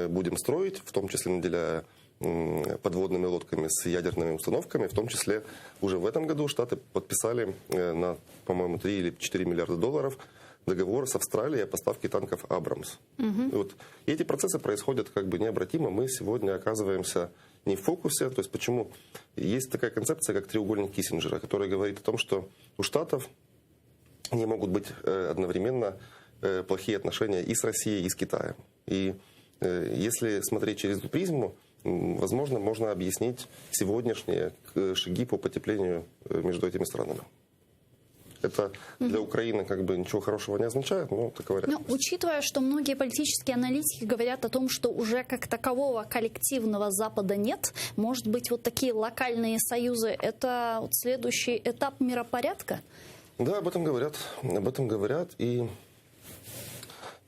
будем строить, в том числе наделяя подводными лодками с ядерными установками. В том числе уже в этом году Штаты подписали на, по-моему, 3 или 4 миллиарда долларов договор с Австралией о поставке танков «Абрамс». Вот. И эти процессы происходят как бы необратимо. Мы сегодня оказываемся не в фокусе. То есть почему? Есть такая концепция, как треугольник Киссинджера, которая говорит о том, что у Штатов не могут быть одновременно плохие отношения и с Россией, и с Китаем. И если смотреть через эту призму, возможно, можно объяснить сегодняшние шаги по потеплению между этими странами. Это для Украины как бы ничего хорошего не означает, но таково реальность. Но учитывая, что многие политические аналитики говорят о том, что уже как такового коллективного Запада нет, может быть, вот такие локальные союзы – это вот следующий этап миропорядка? Да, об этом говорят, и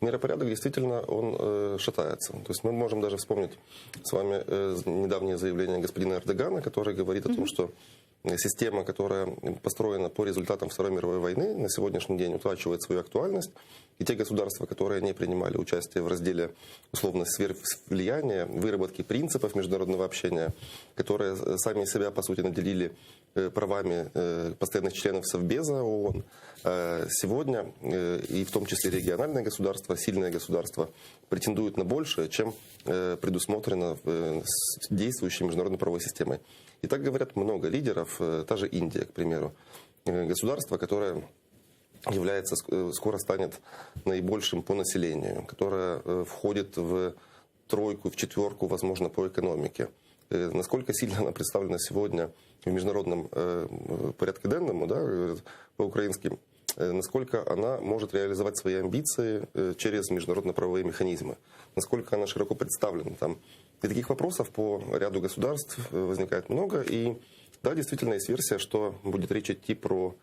миропорядок действительно он шатается. То есть мы можем даже вспомнить с вами недавнее заявление господина Эрдогана, который говорит о том, что система, которая построена по результатам Второй мировой войны, на сегодняшний день утрачивает свою актуальность. И те государства, которые не принимали участие в разделе условно сфер влияния, выработки принципов международного общения, которые сами себя, по сути, наделили правами постоянных членов Совбеза ООН, сегодня, и в том числе региональные государства, сильные государства, претендуют на большее, чем предусмотрено действующей международной правовой системой. И так говорят много лидеров, та же Индия, к примеру. Государство, которое скоро станет наибольшим по населению, которое входит в тройку, в четверку, возможно, по экономике. Насколько сильно она представлена сегодня в международном порядке денному, да, по-украински, насколько она может реализовать свои амбиции через международно-правовые механизмы, насколько она широко представлена там. И таких вопросов по ряду государств возникает много. И да, действительно есть версия, что будет речь идти про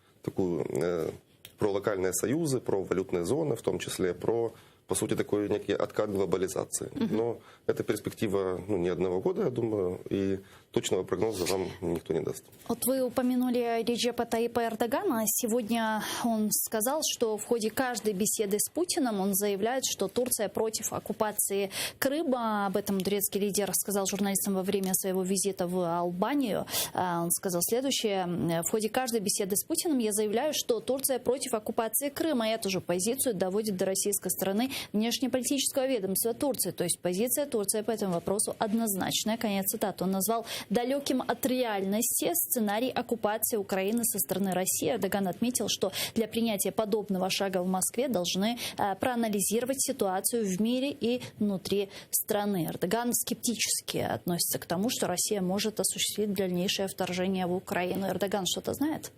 локальные союзы, про валютные зоны, в том числе про, по сути, такой некий откат глобализации. Но это перспектива не одного года, я думаю, и точного прогноза вам никто не даст. Вот вы упомянули Реджепа Таyyипа Эрдогана. Сегодня он сказал, что в ходе каждой беседы с Путиным он заявляет, что Турция против оккупации Крыма. Об этом турецкий лидер сказал журналистам во время своего визита в Албанию. Он сказал следующее. В ходе каждой беседы с Путиным я заявляю, что Турция против оккупации Крыма. Эту же позицию доводит до российской стороны внешнеполитического ведомства Турции. То есть позиция Турции по этому вопросу однозначная. Конец цитаты. Он назвал далеким от реальности сценарий оккупации Украины со стороны России. Эрдоган отметил, что для принятия подобного шага в Москве должны проанализировать ситуацию в мире и внутри страны. Эрдоган скептически относится к тому, что Россия может осуществить дальнейшее вторжение в Украину. Эрдоган что-то знает?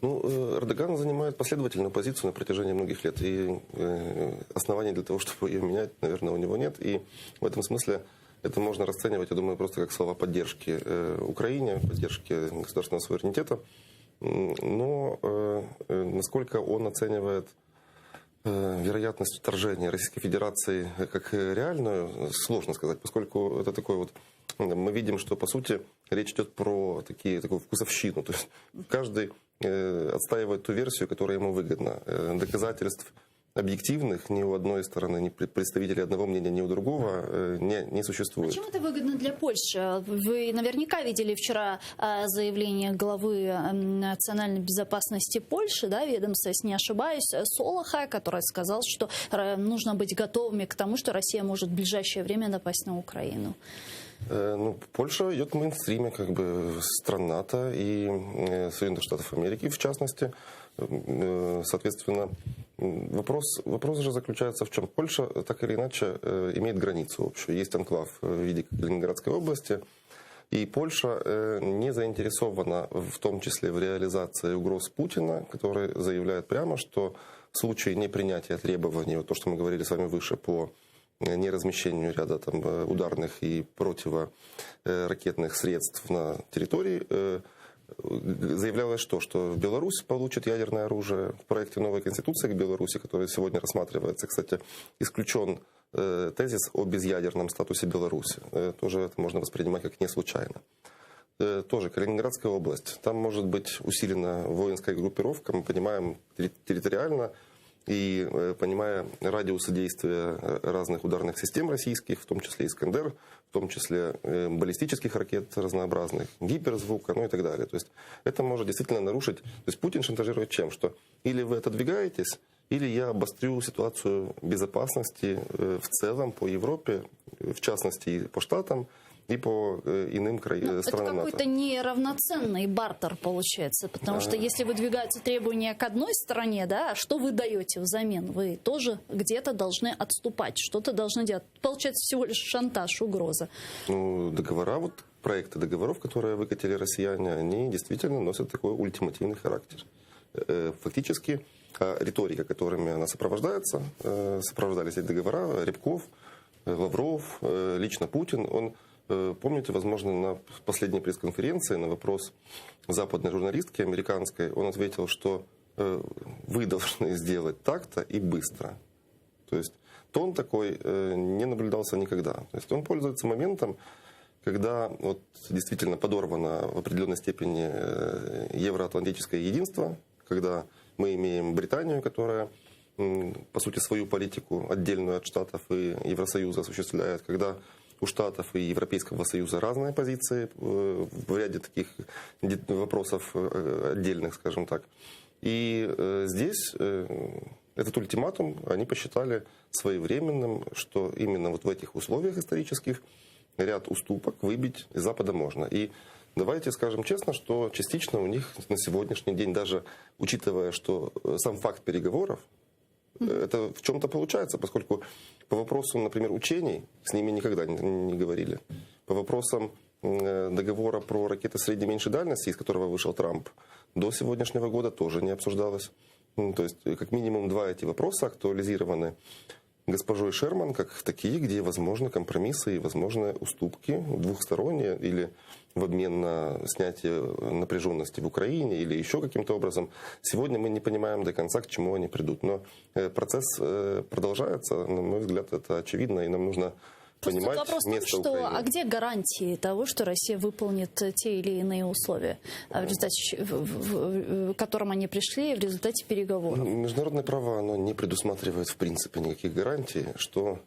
Ну, Эрдоган занимает последовательную позицию на протяжении многих лет. И оснований для того, чтобы ее менять, наверное, у него нет. И в этом смысле это можно расценивать, я думаю, просто как слова поддержки Украине, поддержки государственного суверенитета. Но насколько он оценивает вероятность вторжения Российской Федерации как реальную, сложно сказать, поскольку это такой вот... Мы видим, что, по сути, речь идет про такую вкусовщину. То есть каждый отстаивает ту версию, которая ему выгодна. Доказательств объективных ни у одной стороны, ни представителей одного мнения, ни у другого не существует. Почему это выгодно для Польши? Вы наверняка видели вчера заявление главы национальной безопасности Польши, да, ведомства, если не ошибаюсь, Солоха, который сказал, что нужно быть готовыми к тому, что Россия может в ближайшее время напасть на Украину. Ну, Польша идет в мейнстриме, как бы, стран НАТО и Соединенных Штатов Америки, в частности. Соответственно, вопрос же заключается в чем? Польша, так или иначе, имеет границу общую. Есть анклав в виде Калининградской области. И Польша не заинтересована в том числе в реализации угроз Путина, который заявляет прямо, что в случае непринятия требований, вот то, что мы говорили с вами выше, по неразмещению ряда там ударных и противоракетных средств на территории, заявлялось что Беларусь получит ядерное оружие. В проекте новой конституции к Беларуси, который сегодня рассматривается, кстати, исключен тезис о безъядерном статусе Беларуси. Тоже это можно воспринимать как не случайно. Тоже Калининградская область. Там может быть усилена воинская группировка, мы понимаем территориально, и понимая радиусы действия разных ударных систем российских, в том числе «Искандер», в том числе баллистических ракет разнообразных, гиперзвука, ну и так далее. То есть это может действительно нарушить... То есть Путин шантажирует чем? Что или вы отодвигаетесь, или я обострю ситуацию безопасности в целом по Европе, в частности и по Штатам, и по иным странам НАТО. Это какой-то неравноценный бартер получается, потому что если выдвигаются требования к одной стороне, да, что вы даете взамен? Вы тоже где-то должны отступать, что-то должны делать. Получается всего лишь шантаж, угроза. Ну, договора, вот проекты договоров, которые выкатили россияне, они действительно носят такой ультимативный характер. Фактически риторика, которыми она сопровождались эти договора, Рябков, Лавров, лично Путин, он... Помните, возможно, на последней пресс-конференции на вопрос западной журналистки американской, он ответил, что вы должны сделать так-то и быстро. То есть тон такой не наблюдался никогда. То есть он пользуется моментом, когда вот действительно подорвано в определенной степени евроатлантическое единство, когда мы имеем Британию, которая, по сути, свою политику отдельную от Штатов и Евросоюза осуществляет, когда у Штатов и Европейского Союза разные позиции в ряде таких вопросов отдельных, скажем так. И здесь этот ультиматум они посчитали своевременным, что именно вот в этих условиях исторических ряд уступок выбить из Запада можно. И давайте скажем честно, что частично у них на сегодняшний день, даже учитывая, что сам факт переговоров, это в чем-то получается, поскольку по вопросам, например, учений с ними никогда не говорили. По вопросам договора про ракеты средней и меньшей дальности, из которого вышел Трамп, до сегодняшнего года тоже не обсуждалось. То есть, как минимум, два эти вопроса актуализированы госпожой Шерман как такие, где возможны компромиссы и возможны уступки двухсторонние или в обмен на снятие напряженности в Украине или еще каким-то образом. Сегодня мы не понимаем до конца, к чему они придут. Но процесс продолжается, на мой взгляд, это очевидно, и нам нужно понимать вопрос место в том, Украины. А где гарантии того, что Россия выполнит те или иные условия, в результате, к которым они пришли в результате переговоров? Международное право оно не предусматривает в принципе никаких гарантий, что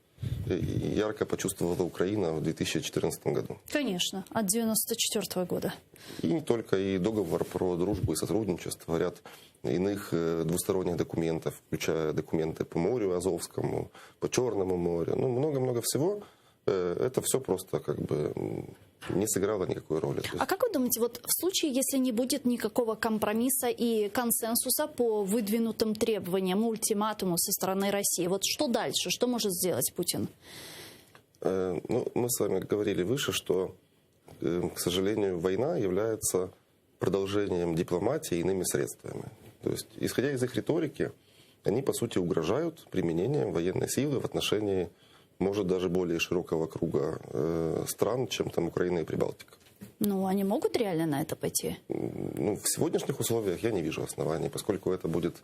ярко почувствовала Украина в 2014 году. Конечно, от 1994 года. И не только, и договор про дружбу и сотрудничество, ряд иных двусторонних документов, включая документы по морю Азовскому, по Черному морю, ну, много-много всего. Это все просто как бы не сыграло никакой роли. А как вы думаете, вот в случае, если не будет никакого компромисса и консенсуса по выдвинутым требованиям, ультиматуму со стороны России, вот что дальше? Что может сделать Путин? Ну, мы с вами говорили выше, что, к сожалению, война является продолжением дипломатии иными средствами. То есть, исходя из их риторики, они, по сути, угрожают применением военной силы в отношении, может, даже более широкого круга стран, чем там Украина и Прибалтика. Ну, они могут реально на это пойти? Ну, в сегодняшних условиях я не вижу оснований, поскольку это будет,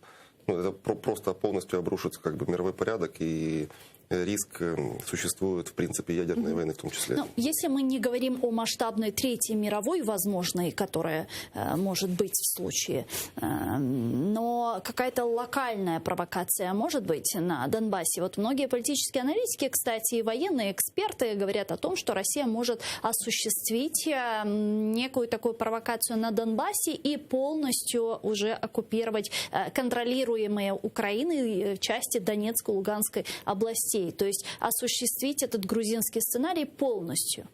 ну, это просто полностью обрушится как бы мировой порядок, и риск существует, в принципе, ядерной войны в том числе. Ну, если мы не говорим о масштабной Третьей мировой, возможной, которая может быть в случае, но какая-то локальная провокация может быть на Донбассе. Вот многие политические аналитики, кстати, и военные эксперты говорят о том, что Россия может осуществить некую такую провокацию на Донбассе и полностью уже оккупировать контролируемые Украиной части Донецкой и Луганской областей. То есть осуществить этот грузинский сценарий полностью.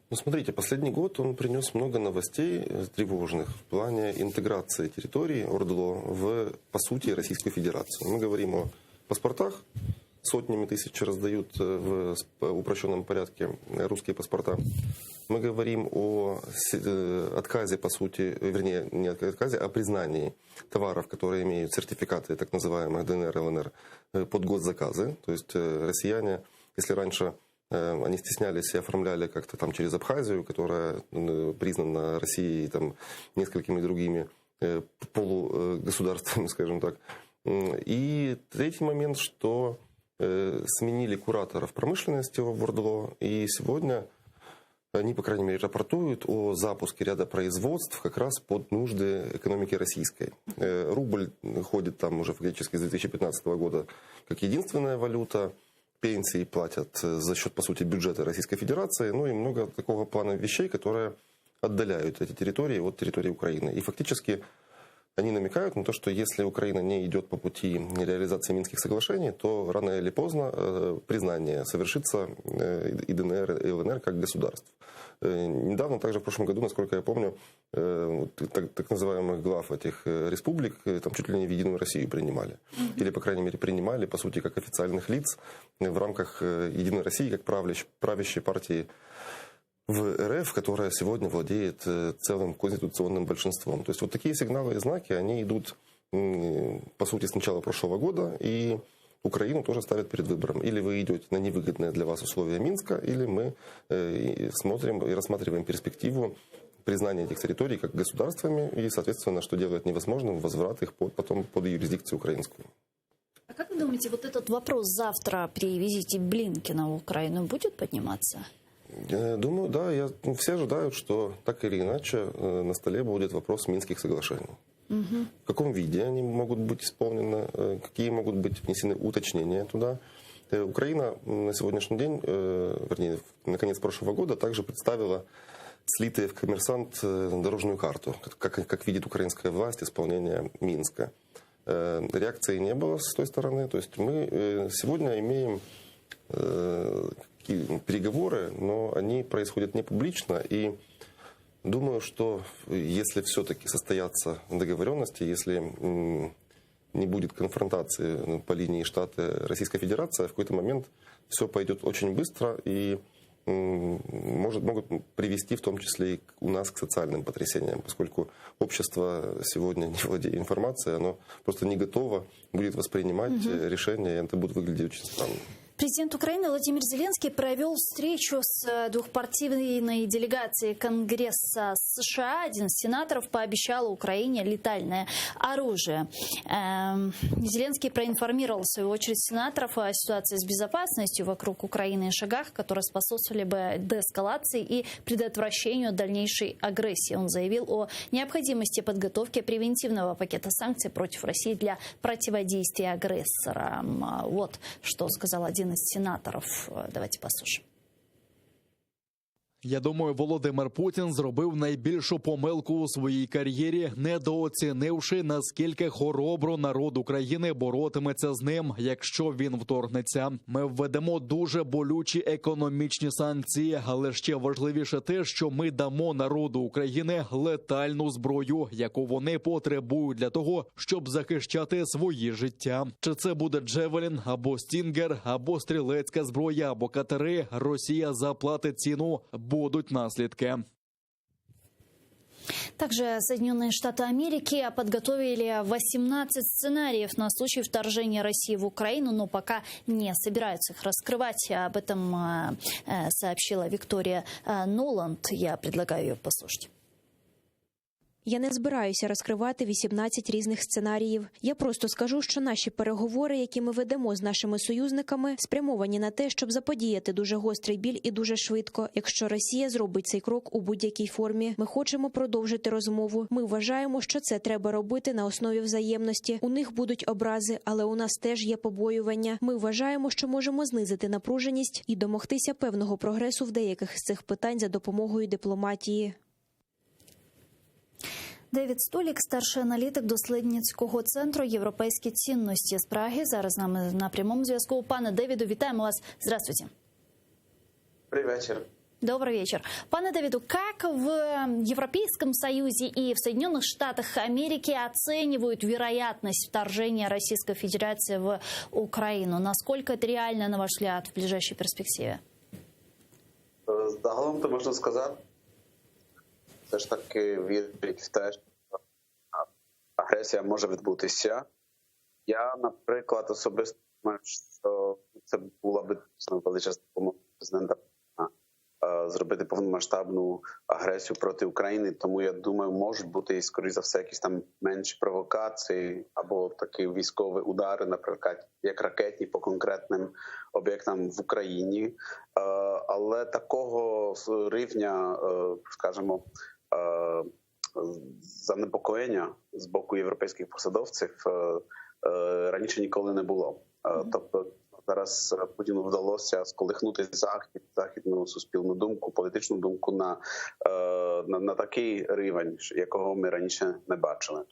Ну, смотрите, последний год он принес много новостей тревожных в плане интеграции территории ОРДЛО в, по сути, Российскую Федерацию. Мы говорим о паспортах, сотнями тысяч раздают в упрощенном порядке русские паспорта. Мы говорим о отказе, по сути, вернее, не отказе, а признании товаров, которые имеют сертификаты так называемых ДНР, ЛНР, под госзаказы. То есть россияне, если раньше они стеснялись и оформляли как-то там через Абхазию, которая признана Россией там несколькими другими полугосударствами, скажем так. И третий момент, что сменили кураторов промышленности в ОРДЛО, и сегодня они, по крайней мере, рапортуют о запуске ряда производств как раз под нужды экономики российской. Рубль ходит там уже фактически с 2015 года как единственная валюта. Пенсии платят за счет, по сути, бюджета Российской Федерации. Ну и много такого плана вещей, которые отдаляют эти территории от территории Украины. И фактически они намекают на то, что если Украина не идет по пути реализации Минских соглашений, то рано или поздно признание совершится и ДНР, и ЛНР как государств. Недавно, также в прошлом году, насколько я помню, так называемых глав этих республик там чуть ли не в Единую Россию принимали. Или, по крайней мере, принимали, по сути, как официальных лиц в рамках Единой России, как правящей партии в РФ, которая сегодня владеет целым конституционным большинством. То есть вот такие сигналы и знаки, они идут, по сути, с начала прошлого года, и Украину тоже ставят перед выбором. Или вы идете на невыгодные для вас условия Минска, или мы смотрим и рассматриваем перспективу признания этих территорий как государствами, и, соответственно, что делает невозможным возврат их потом под юрисдикцию украинскую. А как вы думаете, вот этот вопрос завтра при визите Блинкена в Украину будет подниматься? Думаю, да. Все ожидают, что так или иначе на столе будет вопрос Минских соглашений. В каком виде они могут быть исполнены, какие могут быть внесены уточнения туда. Украина на сегодняшний день, вернее, на конец прошлого года, также представила слитые в «Коммерсант» дорожную карту, как видит украинская власть исполнение Минска. Реакции не было с той стороны. То есть мы сегодня имеем переговоры, но они происходят не публично, и думаю, что если все-таки состоятся договоренности, если не будет конфронтации по линии штата Российская Федерация, в какой-то момент все пойдет очень быстро и могут привести в том числе и у нас к социальным потрясениям, поскольку общество сегодня, не владея информацией, оно просто не готово будет воспринимать решения, и это будет выглядеть очень странно. Президент Украины Владимир Зеленский провел встречу с двухпартийной делегацией Конгресса США. Один из сенаторов пообещал Украине летальное оружие. Зеленский проинформировал, в свою очередь, сенаторов о ситуации с безопасностью вокруг Украины и шагах, которые способствовали бы деэскалации и предотвращению дальнейшей агрессии. Он заявил о необходимости подготовки превентивного пакета санкций против России для противодействия агрессорам. Вот что сказал один один из сенаторов. Давайте послушаем. Я думаю, Володимир Путін зробив найбільшу помилку у своїй кар'єрі, недооцінивши, наскільки хоробро народ України боротиметься з ним, якщо він вторгнеться. Ми введемо дуже болючі економічні санкції, але ще важливіше те, що ми дамо народу України летальну зброю, яку вони потребують для того, щоб захищати свої життя. Чи це буде Джевелін, або Стінгер, або стрілецька зброя, або катери, Росія заплатить ціну. Будут наследки. Также Соединенные Штаты Америки подготовили 18 сценариев на случай вторжения России в Украину, но пока не собираются их раскрывать. Об этом сообщила Виктория Нуланд. Я предлагаю ее послушать. Я не збираюся розкривати 18 різних сценаріїв. Я просто скажу, що наші переговори, які ми ведемо з нашими союзниками, спрямовані на те, щоб заподіяти дуже гострий біль і дуже швидко. Якщо Росія зробить цей крок у будь-якій формі, ми хочемо продовжити розмову. Ми вважаємо, що це треба робити на основі взаємності. У них будуть образи, але у нас теж є побоювання. Ми вважаємо, що можемо знизити напруженість і домогтися певного прогресу в деяких з цих питань за допомогою дипломатії. Девід Столік, старший аналітик дослідницького центру «Європейські цінності» з Праги. Зараз з нами на прямому зв'язку. Пане Девіду, вітаємо вас. Здравствуйте. Добрый вечер. Добрый вечер. Пане Давиду, как в Европейском Союзе и в Соединенных Штатах Америки оценивают вероятность вторжения Российской Федерации в Украину? Насколько это реально, на ваш взгляд, в ближайшей перспективе? Загалом то можна сказати, все ж таки вірить в те, що агресія може відбутися. Я, наприклад, особисто думаю, що це була б величезна допомога президента зробити повномасштабну агресію проти України. Тому, я думаю, можуть бути, скоріше за все, якісь там менші провокації або такі військові удари, наприклад, як ракетні по конкретним об'єктам в Україні. Але такого рівня, скажімо, занепокоєння з боку європейських посадовців раніше ніколи не було. Тобто зараз Путіну вдалося сколихнути західну суспільну думку, політичну думку на такий рівень, якого ми раніше не бачили.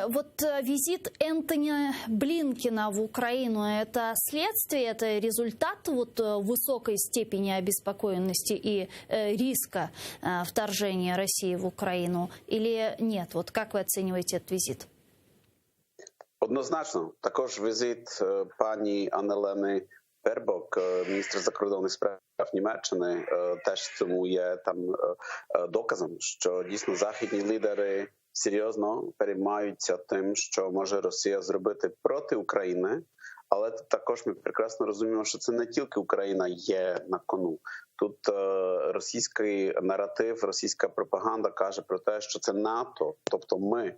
Вот визит Энтони Блинкена в Украину – это следствие, это результат вот высокой степени обеспокоенности и риска вторжения России в Украину или нет? Вот как вы оцениваете этот визит? Однозначно. Також візит пані Аннелени Бербок, міністр закордонних справ Німеччини, теж цьому є там доказом, що дійсно західні лідери серйозно переймаються тим, що може Росія зробити проти України, але також ми прекрасно розуміємо, що це не тільки Україна є на кону. Тут російський наратив, російська пропаганда каже про те, що це НАТО, тобто ми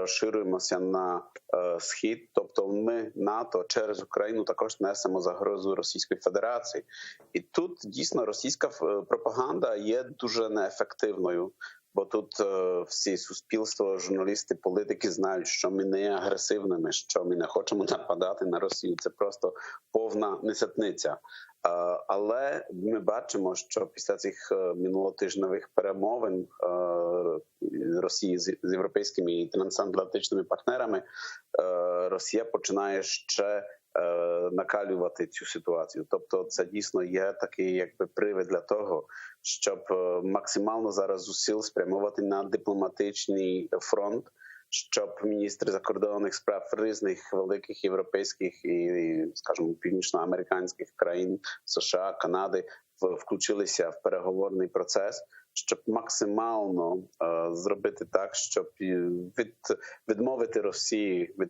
ширимося на схід, тобто ми, НАТО, через Україну також несемо загрозу Російської Федерації. І тут дійсно російська пропаганда є дуже неефективною, бо тут всі суспільство, журналісти, політики знають, що ми не є агресивними, що ми не хочемо нападати на Росію. Це просто повна несятниця. Але ми бачимо, що після цих минулотижневих перемовин Росії з європейськими і трансатлантичними партнерами Росія починає ще накалювати цю ситуацію. Тобто це дійсно є такий якби привід для того, щоб максимально зараз зусиль спрямувати на дипломатичний фронт, щоб міністри закордонних справ різних великих європейських і, скажімо, північноамериканських країн, США, Канади, включилися в переговорний процес, щоб максимально зробити так, щоб відмовити Росії від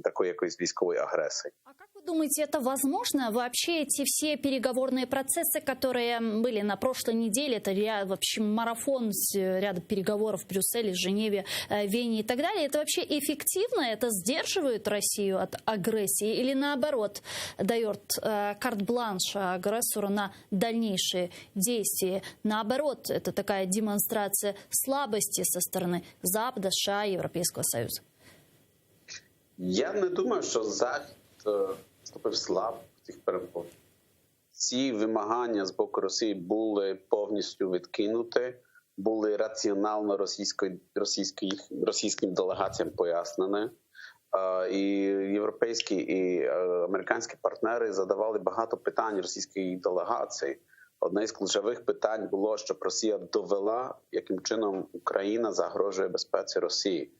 такої якоїсь військової агресії. А как вы думаете, это возможно? Вообще эти все переговорные процессы, которые были на прошлой неделе, это вообще марафон ряда переговоров в Брюсселе, Женеве, Вене и так далее, это вообще эффективно? Это сдерживает Россию от агрессии или наоборот дает карт-бланш агрессору на дальнейшие действия? Наоборот, это такая демонстрация слабости со стороны Запада, США, Европейского Союза. Я не думаю, що Захід вступив в сила цих перемовин. Ці вимагання з боку Росії були повністю відкинуті, були раціонально російським делегаціям пояснені. І європейські і американські партнери задавали багато питань російській делегації. Одне з ключових питань було, щоб Росія довела, яким чином Україна загрожує безпеці Росії.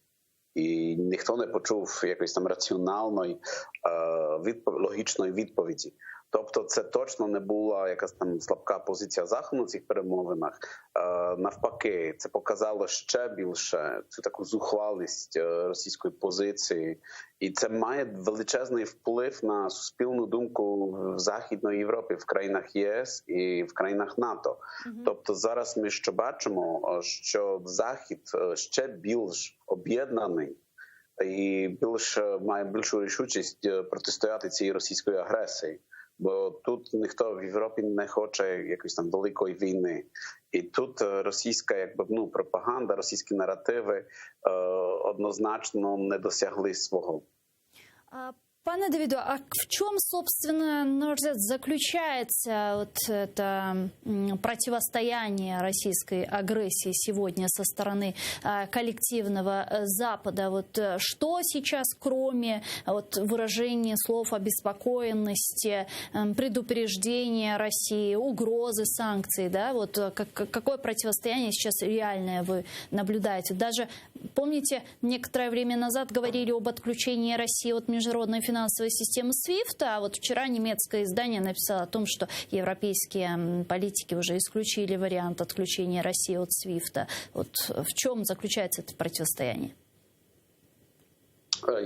І ніхто не почув якоїсь там раціональної, логічної відповіді. Тобто це точно не була якась там слабка позиція Заходу на цих перемовинах. Навпаки, це показало ще більше цю таку зухвалість російської позиції. І це має величезний вплив на суспільну думку в Західної Європі, в країнах ЄС і в країнах НАТО. Тобто зараз ми що бачимо, що Захід ще більш об'єднаний і має більшу рішучість протистояти цій російської агресії. Бо тут ніхто в Європі не хоче якоїсь там великої війни. І тут російська пропаганда, російські наративи однозначно не досягли свого. Пане Давиду, а в чем, собственно, на ваш взгляд, заключается вот это противостояние российской агрессии сегодня со стороны коллективного Запада? Вот что сейчас, кроме выражения слов обеспокоенности, предупреждения России, угрозы санкций, да, вот какое противостояние сейчас реальное вы наблюдаете? Даже, помните, некоторое время назад говорили об отключении России от международной финансовой системы SWIFT, а вот вчера немецкое издание написало о том, что европейские политики уже исключили вариант отключения России от SWIFT. Вот в чем заключается это противостояние?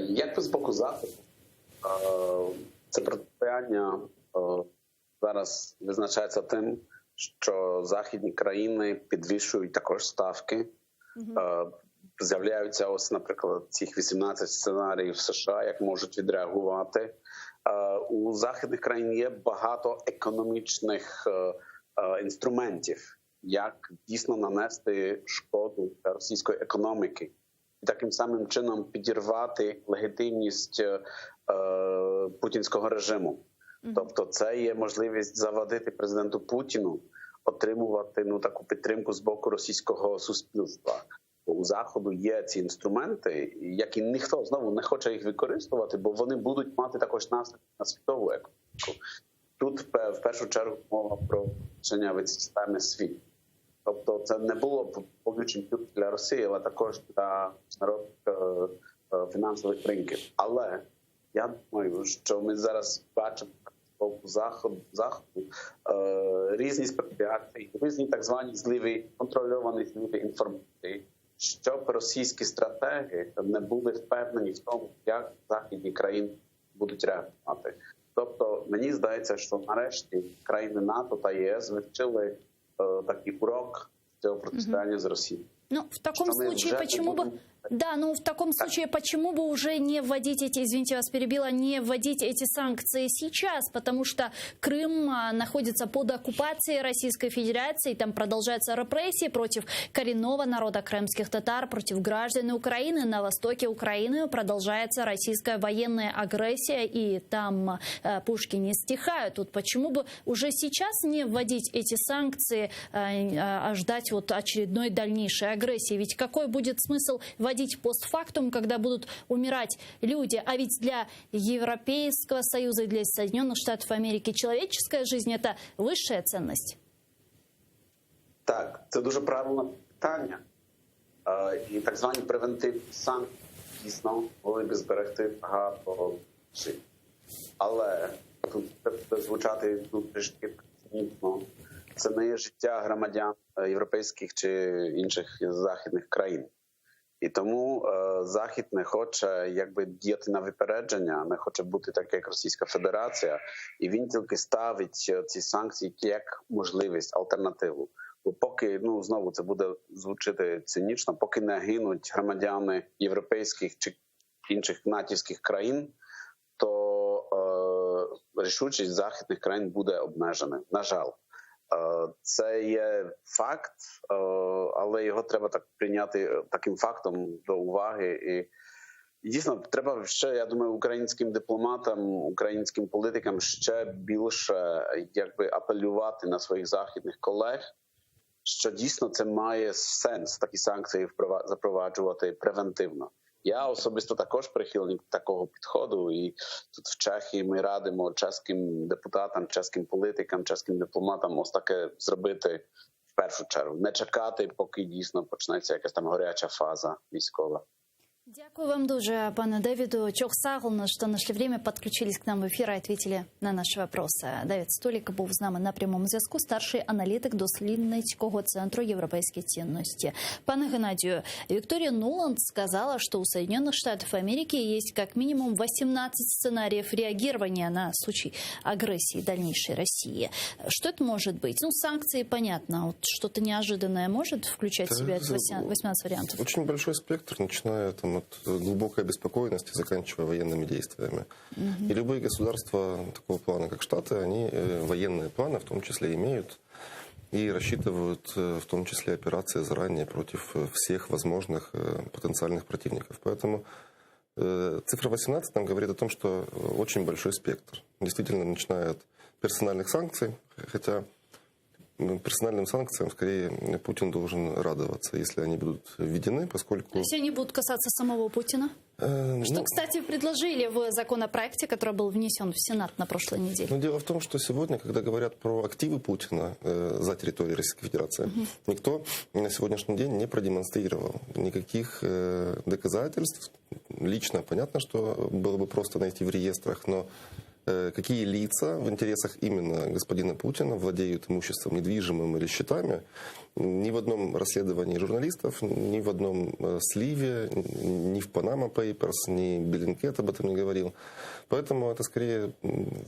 Як з боку Заходу, це протистояння зараз визначається тим, що західні країни підвищують також ставки. З'являються ось, наприклад, цих 18 сценаріїв США, як можуть відреагувати. У західних країн є багато економічних інструментів, як дійсно нанести шкоду російської економіки. І таким самим чином підірвати легітимність путінського режиму. Тобто це є можливість завадити президенту Путіну отримувати таку підтримку з боку російського суспільства. У Заходу є ці інструменти, які ніхто знову не хоче їх використовувати, бо вони будуть мати також наслідки на світову економіку. Тут в першу чергу мова про вчення від системи SWIFT. Тобто це не було болючим для Росії, але також для міжнародних фінансових ринків. Але я думаю, що ми зараз бачимо з боку Заходу різні спекуляції, різні так звані контрольовані зливі інформації, щоб російські стратеги не були впевнені в тому, як західні країни будуть реагувати. Тобто, мені здається, що нарешті країни НАТО та ЄС вивчили такий урок цього протистояння з Росією. Ну, в таком случае, почему бы... Да, ну в таком случае, почему бы уже не вводить эти, извините, вас перебила, не вводить эти санкции сейчас, потому что Крым находится под оккупацией Российской Федерации, там продолжаются репрессии против коренного народа крымских татар, против граждан Украины, на востоке Украины продолжается российская военная агрессия, и там пушки не стихают. Вот почему бы уже сейчас не вводить эти санкции, а ждать вот очередной дальнейшей агрессии? Ведь какой будет смысл вводить постфактум, когда будут умирать люди? А ведь для Европейского Союза и для Соединенных Штатов Америки человеческая жизнь – это высшая ценность. Так, це дуже правильне питання. І так звані превентивні санкції дійсно могли б зберегти багато життів. Але тут буде звучати трішки цинічно. Це не є життя громадян європейських чи інших західних країн. І тому Захід не хоче діяти на випередження, не хоче бути так, як Російська Федерація. І він тільки ставить ці санкції як можливість, альтернативу. Бо поки, знову це буде звучати цинічно, поки не гинуть громадяни європейських чи інших натівських країн, то рішучість західних країн буде обмежена, на жаль. Це є факт, але його треба так прийняти таким фактом до уваги. І І дійсно, треба ще, я думаю, українським дипломатам, українським політикам ще більше апелювати на своїх західних колег, що дійсно це має сенс, такі санкції запроваджувати превентивно. Я особисто також прихильник такого підходу, і тут в Чехії ми радимо чеським депутатам, чеським політикам, чеським дипломатам ось таке зробити в першу чергу. Не чекати, поки дійсно почнеться якась там гаряча фаза військова. Дякую вам дуже, пане Давиду. Чох Сагловна, что нашли время, подключились к нам в эфир и ответили на наши вопросы. Давид Столік був з нами на прямому зв'язку, старший аналітик Дослідницького центру «Європейські цінності». Пане Геннадию, Виктория Нуланд сказала, что у Соединенных Штатов Америки есть как минимум 18 сценариев реагирования на случай агрессии дальнейшей России. Что это может быть? Ну, санкции, понятно. Вот что-то неожиданное может включать в себя 18 вариантов? Очень большой спектр, начиная там от глубокой обеспокоенности, заканчивая военными действиями. И любые государства такого плана, как Штаты, они военные планы в том числе имеют и рассчитывают в том числе операции заранее против всех возможных потенциальных противников. Поэтому цифра 18 нам говорит о том, что очень большой спектр. Действительно, начиная от персональных санкций, хотя персональным санкциям, скорее, Путин должен радоваться, если они будут введены, поскольку... То есть они будут касаться самого Путина? Что, кстати, предложили в законопроекте, который был внесен в Сенат на прошлой неделе. Но дело в том, что сегодня, когда говорят про активы Путина за территорией Российской Федерации, никто на сегодняшний день не продемонстрировал никаких доказательств. Лично понятно, что было бы просто найти в реестрах, но какие лица в интересах именно господина Путина владеют имуществом недвижимым или счетами, ни в одном расследовании журналистов, ни в одном сливе, ни в Panama Papers, ни Bellingcat об этом не говорил. Поэтому это скорее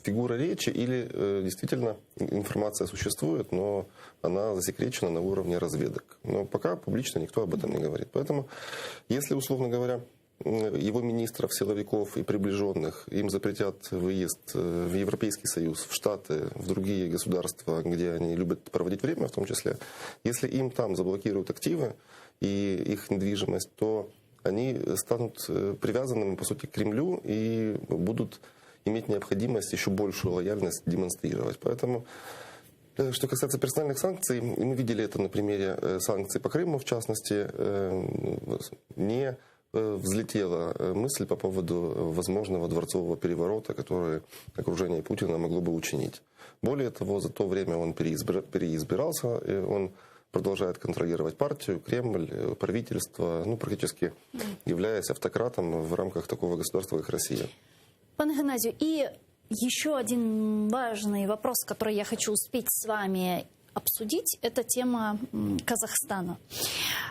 фигура речи или действительно информация существует, но она засекречена на уровне разведок. Но пока публично никто об этом не говорит. Поэтому, если, условно говоря, его министров, силовиков и приближенных, им запретят выезд в Европейский Союз, в Штаты, в другие государства, где они любят проводить время в том числе, если им там заблокируют активы и их недвижимость, то они станут привязанными, по сути, к Кремлю и будут иметь необходимость еще большую лояльность демонстрировать. Поэтому, что касается персональных санкций, и мы видели это на примере санкций по Крыму, в частности, не взлетела мысль по поводу возможного дворцового переворота, который окружение Путина могло бы учинить. Более того, за то время он переизбирался, и он продолжает контролировать партию, Кремль, правительство, практически являясь автократом в рамках такого государства, как Россия. Пане Геннадию, и еще один важный вопрос, который я хочу успеть с вами обсудить, это тема Казахстана.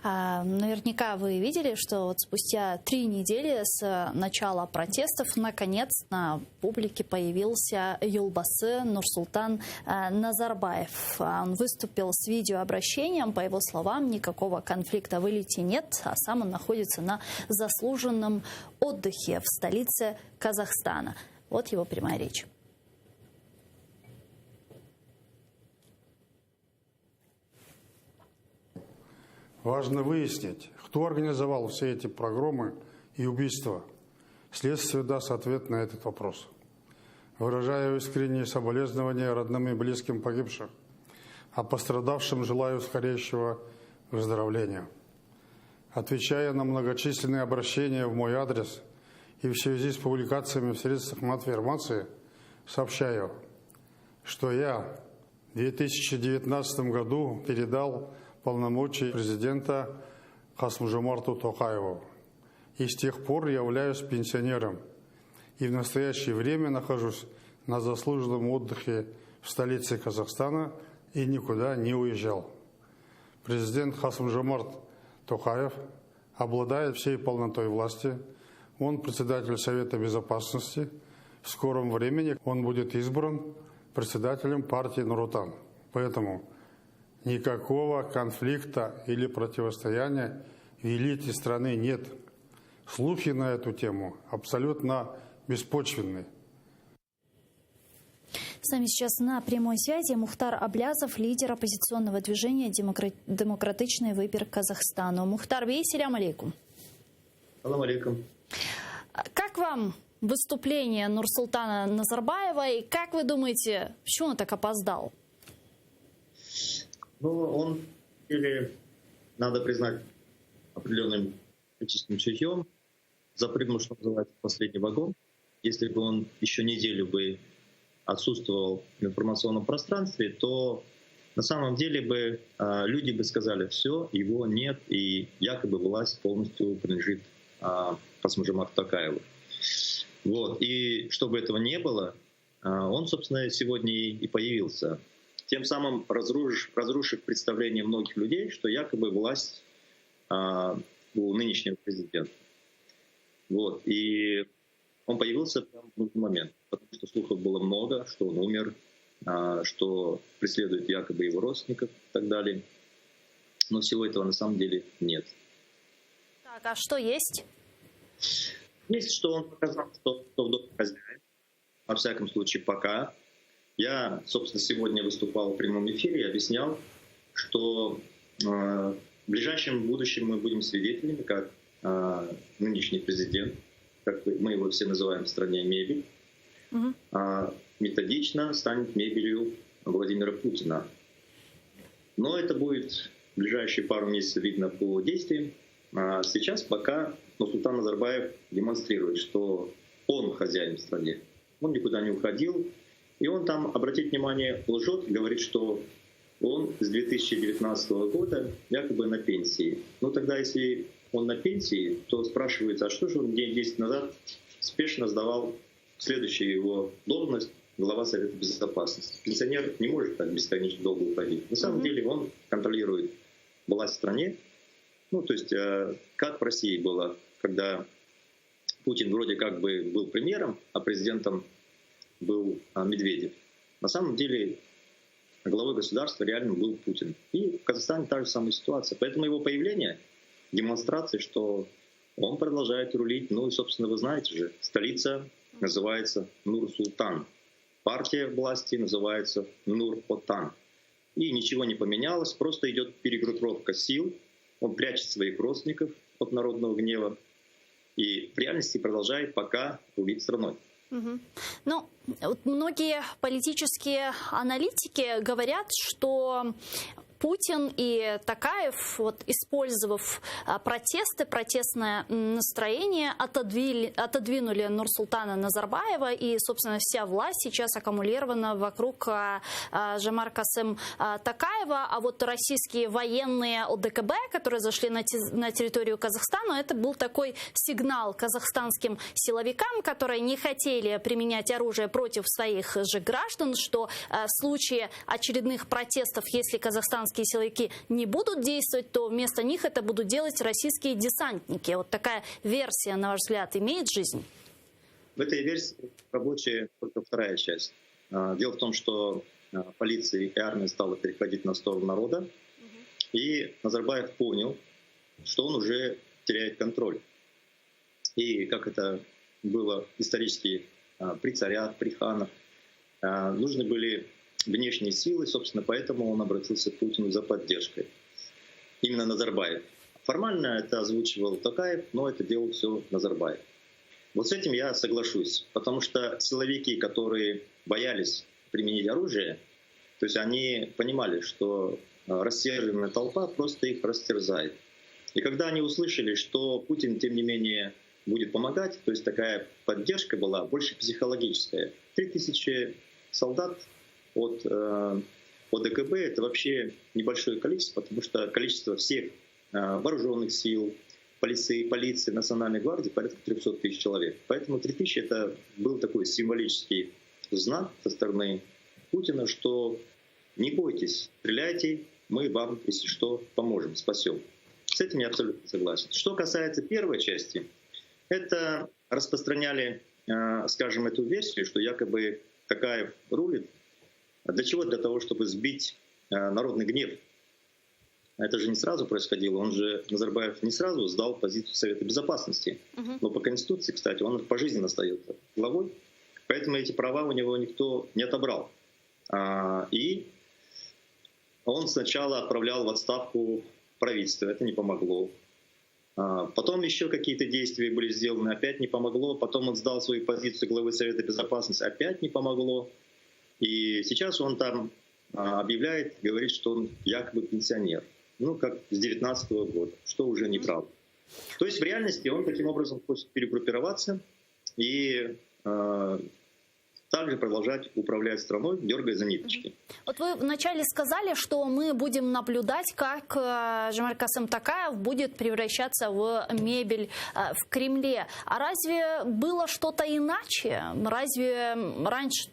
Наверняка вы видели, что вот спустя 3 недели с начала протестов наконец на публике появился Юлбасы Нурсултан Назарбаев. Он выступил с видеообращением. По его словам, никакого конфликта в элите нет, а сам он находится на заслуженном отдыхе в столице Казахстана. Вот его прямая речь. Важно выяснить, кто организовал все эти погромы и убийства. Следствие даст ответ на этот вопрос. Выражаю искренние соболезнования родным и близким погибших, а пострадавшим желаю скорейшего выздоровления. Отвечая на многочисленные обращения в мой адрес и в связи с публикациями в средствах массовой информации, сообщаю, что я в 2019 году передал полномочий президента Касым-Жомарту Токаеву. И с тех пор являюсь пенсионером. И в настоящее время нахожусь на заслуженном отдыхе в столице Казахстана и никуда не уезжал. Президент Касым-Жомарт Токаев обладает всей полнотой власти. Он председатель Совета Безопасности. В скором времени он будет избран председателем партии Нур-Отан. Поэтому никакого конфликта или противостояния в элите страны нет. Слухи на эту тему абсолютно беспочвенны. С нами сейчас на прямой связи Мухтар Аблязов, лидер оппозиционного движения «Демократичный выбор Казахстана». Мухтар, бей, селям алейкум. Салам алейкум. Как вам выступление Нурсултана Назарбаева, и как вы думаете, почему он так опоздал? Ну, он, или надо признать, определенным политическим чутьем запрыгнул, что называется, в последний вагон. Если бы он еще неделю бы отсутствовал в информационном пространстве, то на самом деле бы люди бы сказали: все, его нет, и якобы власть полностью принадлежит Касым-Жомарту Токаеву. Вот. И чтобы этого не было, он, собственно, сегодня и появился. Тем самым разрушив представление многих людей, что якобы власть у нынешнего президента. Вот. И он появился прямо в нужный момент, потому что слухов было много, что он умер, что преследуют якобы его родственников и так далее. Но всего этого на самом деле нет. Так, а что есть? Есть, что он показал, что в доме хозяин. Во всяком случае, пока. Я, собственно, сегодня выступал в прямом эфире и объяснял, что в ближайшем будущем мы будем свидетелями, как нынешний президент, как мы его все называем в стране мебель, методично станет мебелью Владимира Путина. Но это будет в ближайшие пару месяцев видно по действиям. А сейчас пока Нурсултан Назарбаев демонстрирует, что он хозяин в стране. Он никуда не уходил. И он там, обратите внимание, лжет, говорит, что он с 2019 года якобы на пенсии. Ну тогда, если он на пенсии, то спрашивается, а что же он день 10 назад спешно сдавал следующую его должность глава Совета Безопасности. Пенсионер не может так бесконечно долго уходить. На самом деле он контролирует власть в стране. Ну, то есть, как в России было, когда Путин вроде как бы был премьером, а президентом был Медведев. На самом деле главой государства реально был Путин. И в Казахстане та же самая ситуация. Поэтому его появление — демонстрация, что он продолжает рулить. Ну и, собственно, вы знаете же, столица называется Нур-Султан. Партия власти называется Нур-Отан. И ничего не поменялось, просто идет перегруппировка сил. Он прячет своих родственников от народного гнева и в реальности продолжает пока рулить страной. Ну, вот многие политические аналитики говорят, что Путин и Токаев, вот, использовав протесты, протестное настроение, отодвинули Нурсултана Назарбаева, и, собственно, вся власть сейчас аккумулирована вокруг Жомарта Касым Токаева. А вот российские военные ОДКБ, которые зашли на территорию Казахстана, это был такой сигнал казахстанским силовикам, которые не хотели применять оружие против своих же граждан, что в случае очередных протестов, если казахстанские силовики не будут действовать, то вместо них это будут делать российские десантники. Вот такая версия, на ваш взгляд, имеет жизнь? В этой версии рабочая только вторая часть. Дело в том, что полиция и армия стала переходить на сторону народа, и Назарбаев понял, что он уже теряет контроль. И как это было исторически при царях, при ханах, нужны были внешние силы, собственно, поэтому он обратился к Путину за поддержкой. Именно Назарбаев. Формально это озвучивал Токаев, но это делал все Назарбаев. Вот с этим я соглашусь, потому что силовики, которые боялись применить оружие, то есть они понимали, что рассерженная толпа просто их растерзает. И когда они услышали, что Путин, тем не менее, будет помогать, то есть такая поддержка была больше психологическая. 3000 солдат от ОДКБ — это вообще небольшое количество, потому что количество всех вооруженных сил, полиции, Национальной гвардии порядка 300 тысяч человек. Поэтому 3000 — это был такой символический знак со стороны Путина, что не бойтесь, стреляйте, мы вам, если что, поможем, спасем. С этим я абсолютно согласен. Что касается первой части, это распространяли, скажем, эту версию, что якобы Токаев рулит. Для чего? Для того, чтобы сбить народный гнев. Это же не сразу происходило. Назарбаев не сразу сдал позицию Совета Безопасности. Но по Конституции, кстати, он пожизненно остается главой. Поэтому эти права у него никто не отобрал. И он сначала отправлял в отставку правительство. Это не помогло. Потом еще какие-то действия были сделаны, опять не помогло. Потом он сдал свою позицию главы Совета Безопасности, опять не помогло. И сейчас он там объявляет, говорит, что он якобы пенсионер. Ну, как с 2019 года, что уже неправда. То есть в реальности он таким образом хочет перегруппироваться и также продолжать управлять страной, дергая за ниточки. Вот вы вначале сказали, что мы будем наблюдать, как Жомарт-Касым Токаев будет превращаться в мебель в Кремле. А разве было что-то иначе? Разве раньше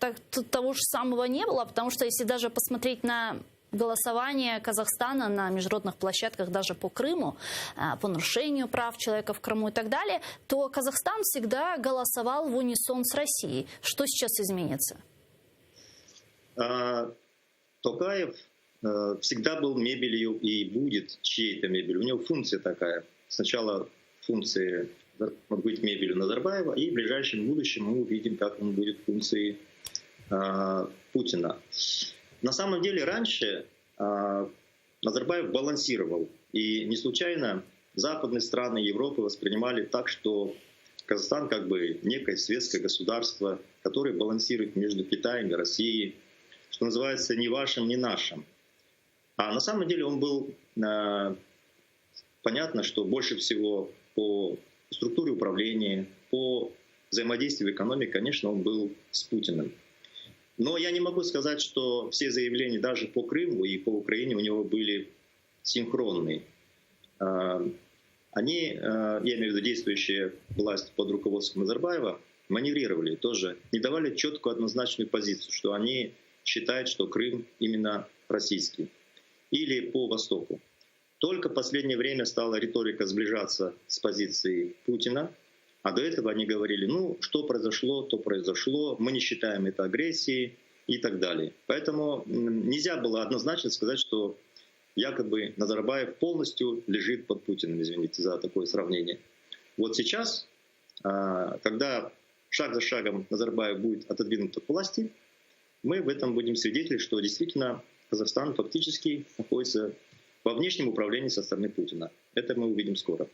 того же самого не было? Потому что если даже посмотреть на голосование Казахстана на международных площадках даже по Крыму, по нарушению прав человека в Крыму и так далее, то Казахстан всегда голосовал в унисон с Россией. Что сейчас изменится? Токаев всегда был мебелью и будет чьей-то мебелью. У него функция такая. Сначала функция быть мебелью Назарбаева, и в ближайшем будущем мы увидим, как он будет функцией Путина. На самом деле раньше Назарбаев балансировал. И не случайно западные страны Европы воспринимали так, что Казахстан как бы некое светское государство, которое балансирует между Китаем и Россией, что называется, ни вашим, ни нашим. А на самом деле он был, понятно, что больше всего по структуре управления, по взаимодействию в экономике, конечно, он был с Путиным. Но я не могу сказать, что все заявления даже по Крыму и по Украине у него были синхронные. Они, я имею в виду действующая власть под руководством Назарбаева, маневрировали тоже, не давали четкую однозначную позицию, что они считают, что Крым именно российский. Или по Востоку. Только в последнее время стала риторика сближаться с позицией Путина. А до этого они говорили, ну, что произошло, то произошло, мы не считаем это агрессией и так далее. Поэтому нельзя было однозначно сказать, что якобы Назарбаев полностью лежит под Путиным, извините за такое сравнение. Вот сейчас, когда шаг за шагом Назарбаев будет отодвинут от власти, мы в этом будем свидетели, что действительно Казахстан фактически находится во внешнем управлении со стороны Путина. Это мы увидим скоро.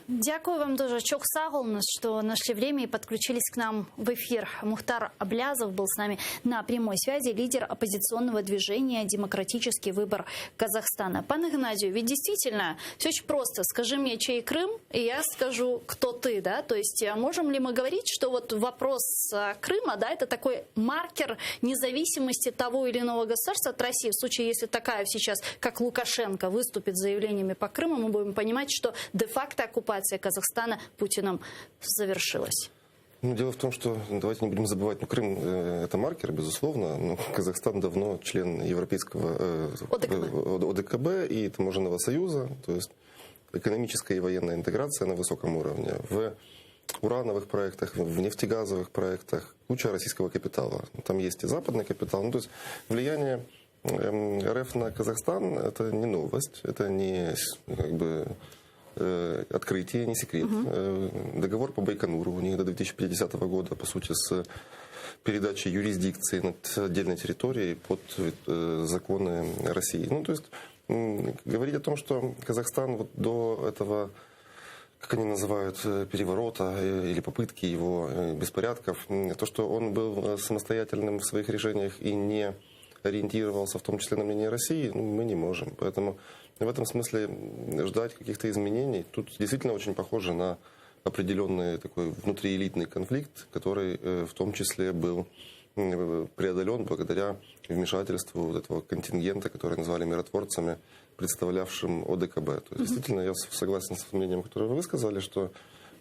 Дякую вам дуже. Чок сагол, что нашли время и подключились к нам в эфир. Мухтар Аблязов был с нами на прямой связи, лидер оппозиционного движения «Демократический выбор Казахстана». Пане Геннадию, ведь действительно все очень просто. Скажи мне, чей Крым, и я скажу, кто ты, да? То есть можем ли мы говорить, что вот вопрос Крыма, да, это такой маркер независимости того или иного государства от России? В случае, если такая сейчас, как Лукашенко, выступит с заявлениями по Крыму, мы будем понимать, что де-факто оккупация Казахстана Путиным завершилась. Ну, дело в том, что давайте не будем забывать, Крым это маркер, безусловно, но Казахстан давно член Европейского ОДКБ и Таможенного союза, то есть экономическая и военная интеграция на высоком уровне. В урановых проектах, в нефтегазовых проектах куча российского капитала. Там есть и западный капитал. Ну, то есть влияние РФ на Казахстан это не новость, это не как бы открытие, не секрет. Договор по Байконуру у них до 2050 года, по сути, с передачей юрисдикции над отдельной территорией под законы России. Ну, то есть говорить о том, что Казахстан вот до этого, как они называют, переворота или попытки его беспорядков, то, что он был самостоятельным в своих решениях и не ориентировался в том числе на мнение России, мы не можем. Поэтому в этом смысле ждать каких-то изменений тут действительно очень похоже на определенный такой внутриэлитный конфликт, который в том числе был преодолен благодаря вмешательству вот этого контингента, который назвали миротворцами, представлявшим ОДКБ. То есть, действительно, я согласен с мнением, которое вы высказали, что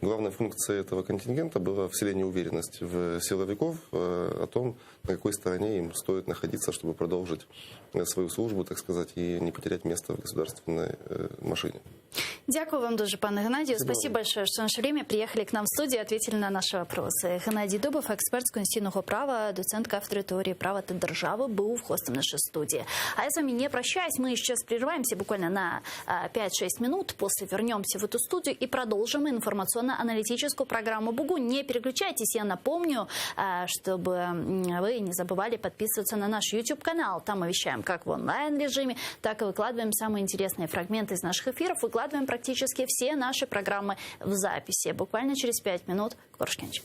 главной функцией этого контингента было вселение уверенности в силовиков о том, на какой стороне им стоит находиться, чтобы продолжить свою службу, так сказать, и не потерять место в государственной машине. Дякую вам дуже, пане Геннадію. Спасибо большое, что в наше время приехали к нам в студию и ответили на наши вопросы. Геннадій Дубов, експерт з конституційного права, доцент кафедры теории права та державы, был гостем нашей студии. А я с вами не прощаюсь, мы сейчас прерываемся буквально на 5-6 минут, после вернемся в эту студию и продолжим информационно информационно-аналитическую программу «Бугунь». Не переключайтесь, я напомню, чтобы вы не забывали подписываться на наш YouTube-канал. Там мы вещаем как в онлайн-режиме, так и выкладываем самые интересные фрагменты из наших эфиров. Выкладываем практически все наши программы в записи. Буквально через 5 минут. Коршкинч.